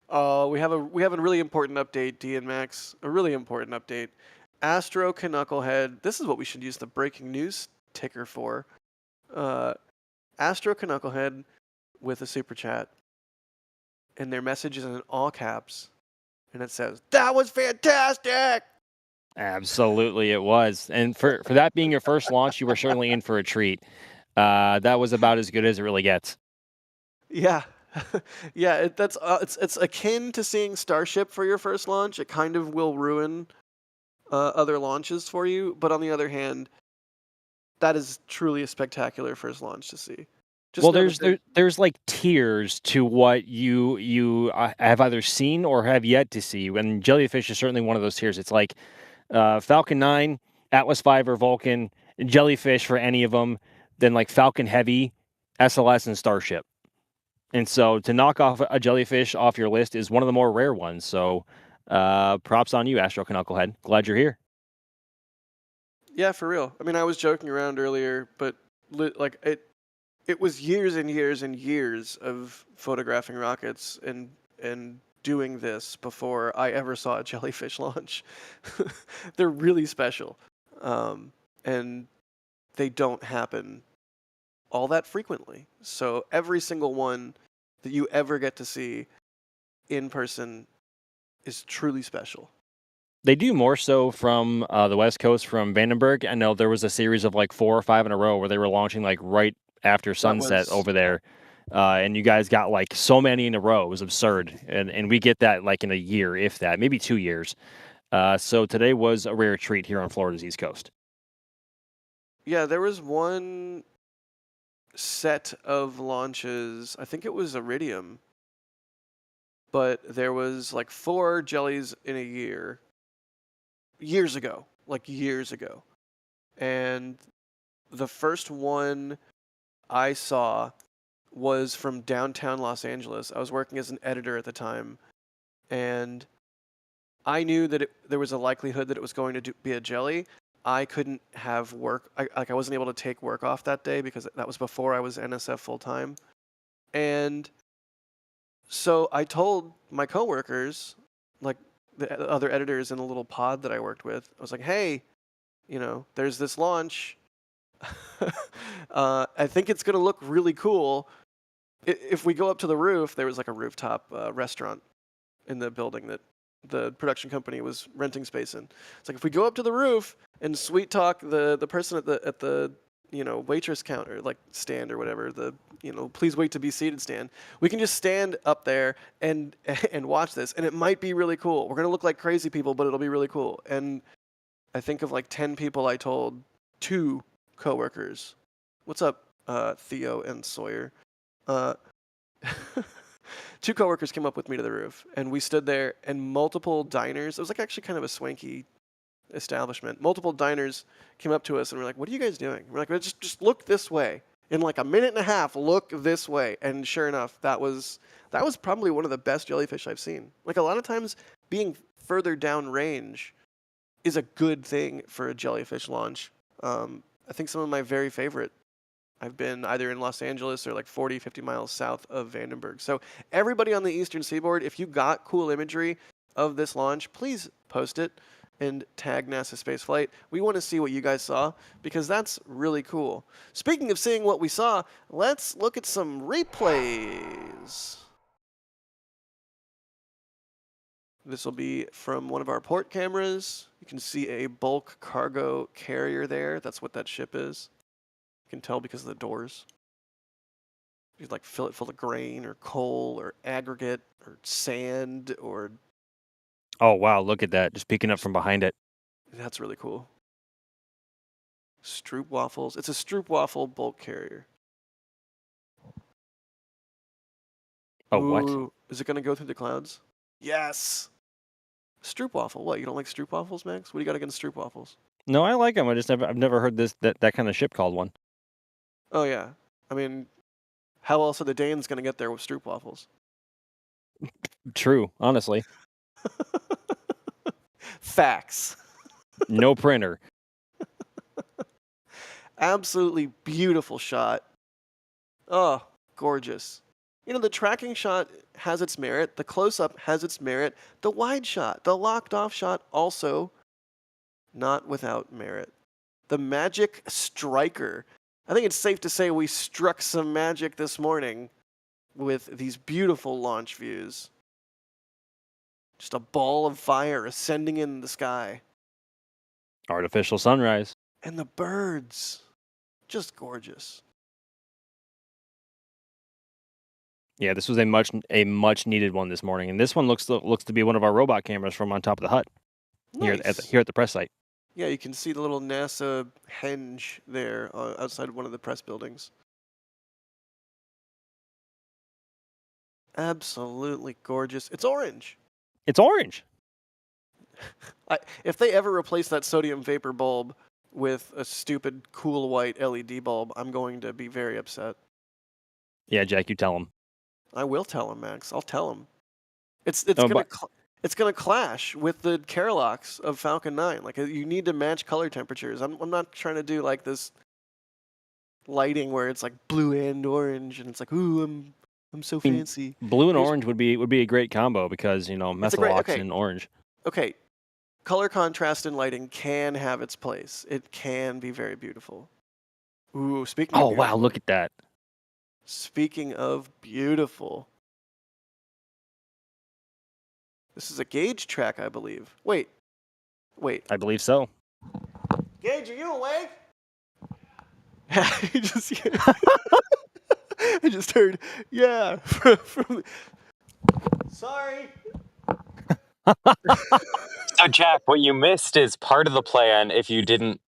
We have a really important update, D and Max. A really important update. Astro Knucklehead. This is what we should use the breaking news ticker for. Astro Knucklehead with a super chat, and their message is in all caps, and it says, "That was fantastic." Absolutely, it was. And for that being your first launch, you were certainly in for a treat. That was about as good as it really gets. Yeah, yeah. It's akin to seeing Starship for your first launch. It kind of will ruin other launches for you, but on the other hand, that is truly a spectacular first launch to see. Well, there's like tiers to what you have either seen or have yet to see. And Jellyfish is certainly one of those tiers. It's like Falcon 9, Atlas 5 or Vulcan, Jellyfish for any of them, then like Falcon Heavy, SLS, and Starship. And so to knock off a Jellyfish off your list is one of the more rare ones. So props on you, Astro Knucklehead. Glad you're here. Yeah, for real. I mean, I was joking around earlier, but like it was years and years and years of photographing rockets and doing this before I ever saw a Jellyfish launch. They're really special, and they don't happen all that frequently. So every single one that you ever get to see in person is truly special. They do more so from the West Coast, from Vandenberg. I know there was a series of like 4 or 5 in a row where they were launching like right after sunset over there. And you guys got like so many in a row. It was absurd. And we get that like in a year, if that, maybe 2 years. So today was a rare treat here on Florida's East Coast. Yeah, there was one set of launches. I think it was Iridium. But there was like 4 jellies in a year. Years ago. And the first one I saw was from downtown Los Angeles. I was working as an editor at the time, and I knew that there was a likelihood that it was going to be a jelly. I couldn't have work. I wasn't able to take work off that day because that was before I was NSF full time. And so I told my coworkers, like the other editors in a little pod that I worked with, I was like, hey, there's this launch. I think it's going to look really cool. If we go up to the roof, there was like a rooftop restaurant in the building that the production company was renting space in. It's like, if we go up to the roof and sweet talk the person at the waitress counter, like stand or whatever, the please wait to be seated stand. We can just stand up there and watch this, and it might be really cool. We're gonna look like crazy people, but it'll be really cool. And I think of like 10 people I told 2 coworkers. What's up, Theo and Sawyer? 2 coworkers came up with me to the roof, and we stood there, and multiple diners. It was like actually kind of a swanky establishment. Multiple diners came up to us and were like, "What are you guys doing?" We're like, well, just look this way. In like a minute and a half, look this way. And sure enough, that was probably one of the best jellyfish I've seen. Like a lot of times, being further down range is a good thing for a jellyfish launch. I think some of my very favorite, I've been either in Los Angeles or like 40, 50 miles south of Vandenberg. So everybody on the eastern seaboard, if you got cool imagery of this launch, please post it and tag NASA Spaceflight. We want to see what you guys saw because that's really cool. Speaking of seeing what we saw, let's look at some replays. This will be from one of our port cameras. You can see a bulk cargo carrier there. That's what that ship is. You can tell because of the doors. You like fill it full of grain or coal or aggregate or sand or... Oh, wow, look at that. Just peeking up from behind it. That's really cool. Stroop waffles. It's a Stroop waffle bulk carrier. Oh, what? Ooh, is it going to go through the clouds? Yes! Stroop waffle. What, you don't like Stroop waffles, Max? What do you got against Stroop waffles? No, I like them. I've never heard that kind of ship called one. Oh, yeah. I mean, how else are the Danes going to get there with Stroop waffles? True, honestly. Facts. No printer. Absolutely beautiful shot. Oh, gorgeous. You know, the tracking shot has its merit. The close-up has its merit. The wide shot, the locked-off shot, also not without merit. The magic striker. I think it's safe to say we struck some magic this morning with these beautiful launch views. Just a ball of fire ascending in the sky. Artificial sunrise. And the birds. Just gorgeous. Yeah, this was a much needed one this morning, and this one looks to be one of our robot cameras from on top of the hut here at the press site. Yeah, you can see the little NASA henge there outside one of the press buildings. Absolutely gorgeous. It's orange. It's orange. If they ever replace that sodium vapor bulb with a stupid cool white LED bulb, I'm going to be very upset. Yeah, Jack, you tell him. I will tell him, Max. I'll tell him. It's gonna clash with the Carolocks of Falcon 9. Like you need to match color temperatures. I'm not trying to do like this lighting where it's like blue and orange, and it's like, ooh, I'm so fancy. Blue and orange would be a great combo because methylox and orange. Okay, color contrast in lighting can have its place. It can be very beautiful. Ooh, speaking of beautiful, wow, look at that. Speaking of beautiful. This is a Gage track, I believe. Wait. I believe so. Gage, are you awake? I just heard, yeah. Sorry. So, Jack, what you missed is part of the plan if you didn't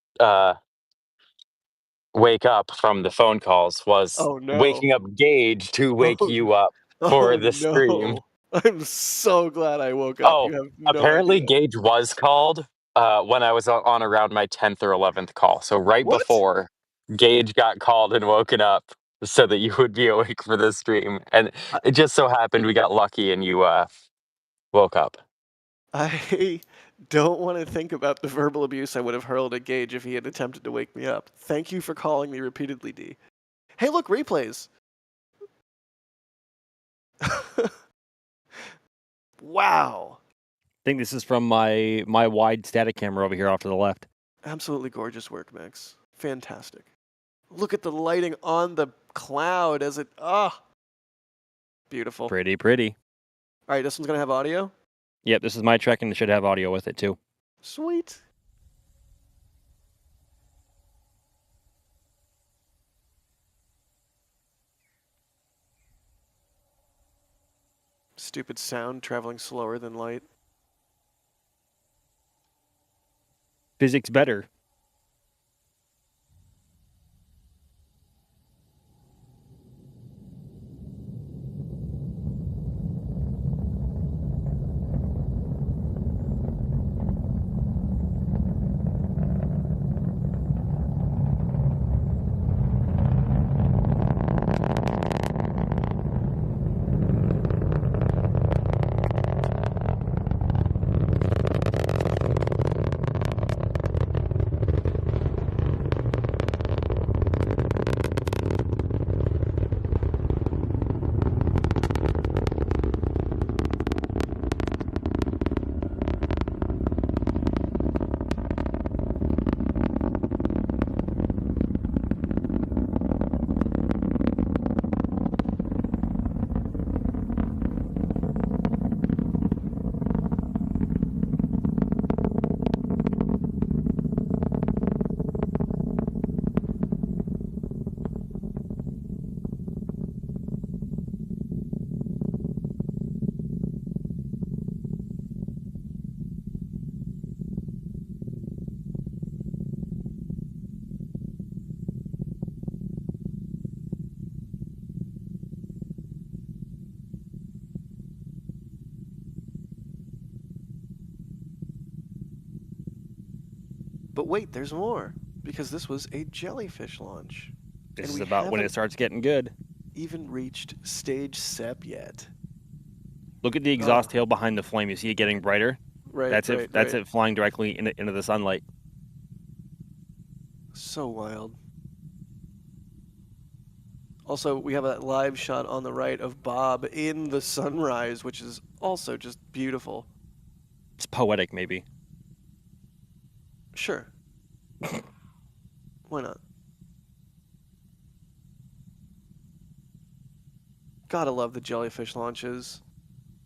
wake up from the phone calls was waking up Gage to wake you up for the stream. I'm so glad I woke up. Oh, You have no apparently idea. Gage was called when I was on around my 10th or 11th call. So right before Gage got called and woken up so that you would be awake for the stream. And it just so happened we got lucky and you woke up. I don't want to think about the verbal abuse I would have hurled at Gage if he had attempted to wake me up. Thank you for calling me repeatedly, D. Hey, look, replays. Wow. I think this is from my wide static camera over here off to the left. Absolutely gorgeous work, Max. Fantastic. Look at the lighting on the cloud as it... Beautiful. Pretty. All right, this one's going to have audio? Yep, this is my track and it should have audio with it too. Sweet. Stupid sound traveling slower than light. Physics better. But wait, there's more, because this was a Jellyfish launch. This And is we about when it haven't starts getting good. even reached stage SEP yet. Look at the exhaust tail behind the flame. You see it getting brighter? Right, That's right, it. That's right. it flying directly into the sunlight. So wild. Also, we have a live shot on the right of Bob in the sunrise, which is also just beautiful. It's poetic, maybe. Sure. Why not? Gotta love the Jellyfish launches.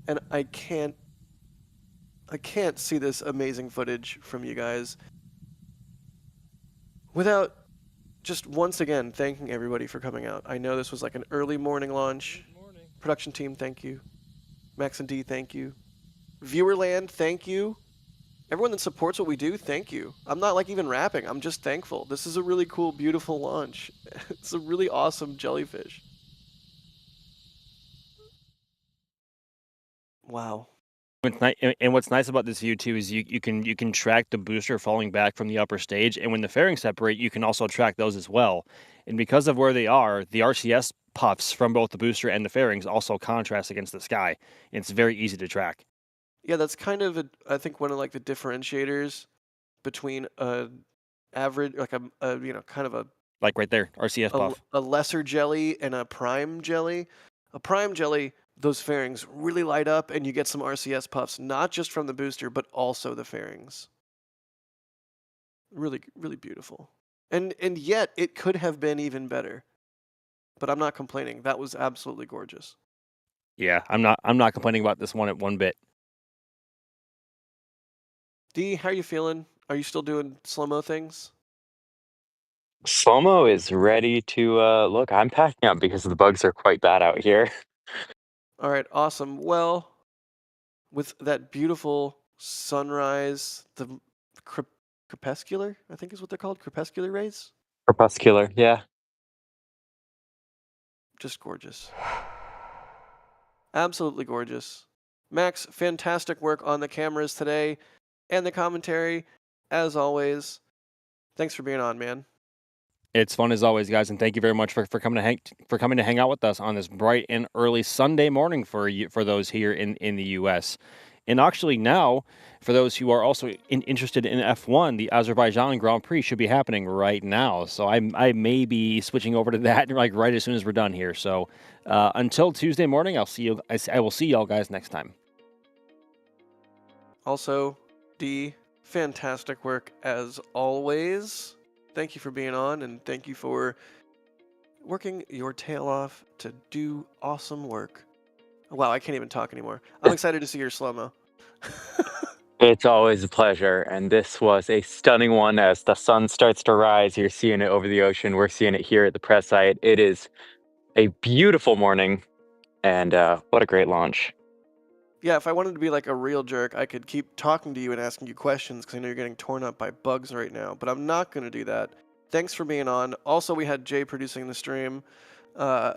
And I can't see this amazing footage from you guys without just once again thanking everybody for coming out. I know this was like an early morning launch. Production team, thank you. Max and D, thank you. Viewerland, thank you. Everyone that supports what we do, thank you. I'm not like even rapping. I'm just thankful. This is a really cool, beautiful launch. It's a really awesome Jellyfish. Wow. And what's nice about this view too is you can track the booster falling back from the upper stage, and when the fairings separate, you can also track those as well. And because of where they are, the RCS puffs from both the booster and the fairings also contrast against the sky. It's very easy to track. Yeah, that's kind of I think one of like the differentiators between a average, like a you know, kind of Like right there, RCS puff. a lesser jelly and a prime jelly. A prime jelly, those fairings really light up, and you get some RCS puffs, not just from the booster, but also the fairings. Really, really beautiful. And yet it could have been even better. But I'm not complaining. That was absolutely gorgeous. Yeah, I'm not complaining about this one at one bit. D, how are you feeling? Are you still doing slow-mo things? Slow-mo is ready to look. I'm packing up because the bugs are quite bad out here. All right, awesome. Well, with that beautiful sunrise, the crepuscular, I think is what they're called, crepuscular rays. Crepuscular, yeah. Just gorgeous. Absolutely gorgeous. Max, fantastic work on the cameras today and the commentary, as always. Thanks for being on, man. It's fun as always, guys, and thank you very much for coming to hang out with us on this bright and early Sunday morning for those here in the U.S. And actually now, for those who are also interested in F1, the Azerbaijan Grand Prix should be happening right now. So I may be switching over to that like right as soon as we're done here. So until Tuesday morning, I will see y'all guys next time. Also, D, fantastic work as always. Thank you for being on, and thank you for working your tail off to do awesome work. Wow, I can't even talk anymore. I'm excited to see your slow-mo. It's always a pleasure, and this was a stunning one as the sun starts to rise. You're seeing it over the ocean. We're seeing it here at the press site. It is a beautiful morning, and what a great launch. Yeah, if I wanted to be like a real jerk, I could keep talking to you and asking you questions because I know you're getting torn up by bugs right now. But I'm not going to do that. Thanks for being on. Also, we had Jay producing the stream. I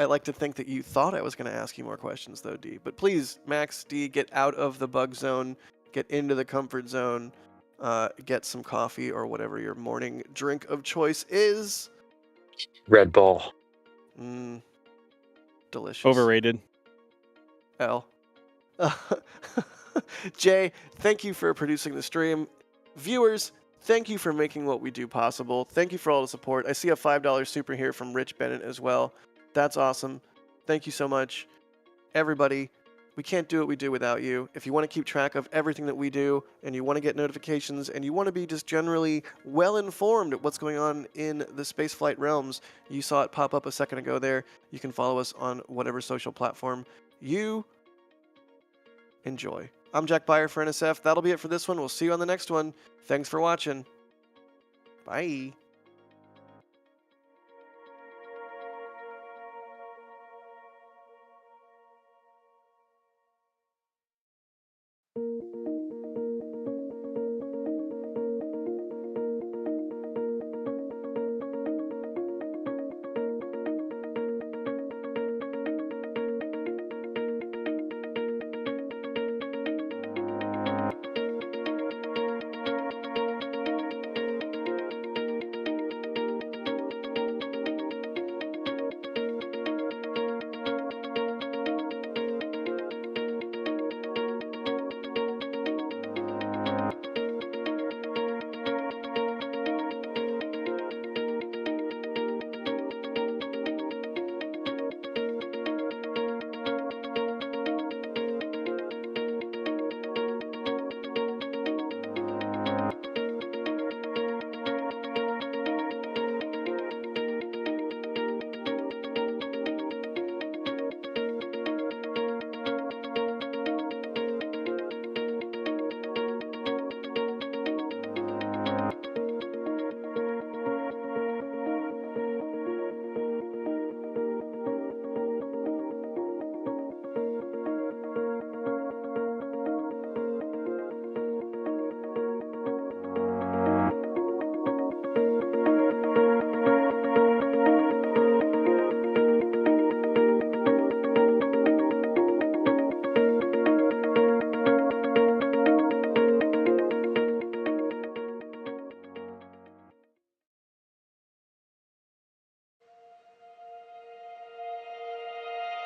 like to think that you thought I was going to ask you more questions, though, D. But please, Max, D, get out of the bug zone, get into the comfort zone, get some coffee or whatever your morning drink of choice is. Red Bull. Delicious. Overrated. L. Jay, thank you for producing the stream. Viewers, thank you for making what we do possible. Thank you for all the support. I see a $5 super here from Rich Bennett as well. That's awesome. Thank you so much. Everybody, we can't do what we do without you. If you want to keep track of everything that we do and you want to get notifications and you want to be just generally well informed of what's going on in the spaceflight realms, you saw it pop up a second ago there. You can follow us on whatever social platform you enjoy. I'm Jack Byer for NSF. That'll be it for this one. We'll see you on the next one. Thanks for watching. Bye.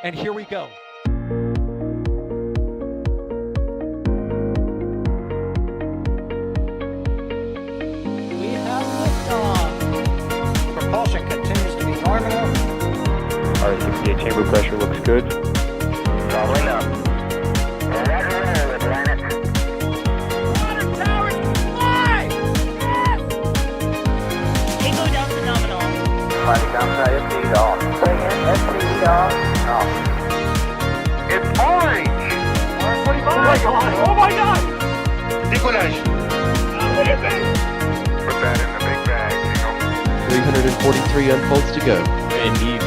And here we go. We have liftoff. Propulsion continues to be nominal. R68 chamber pressure looks good. Doubling up. Roger, roger, planet. Water towers, fly! Yes! Tango down to nominal. Flight contact SPD off. Bring in SPD off. It's orange! Oh my god! Oh my god! Decollage. Put that in the big bag, you know. 343 unfolds to go. Indeed.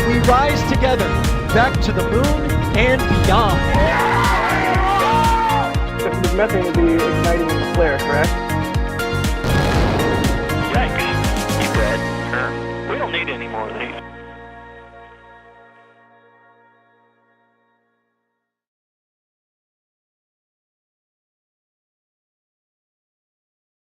We rise together back to the moon and beyond. This methane would be igniting the flare, correct?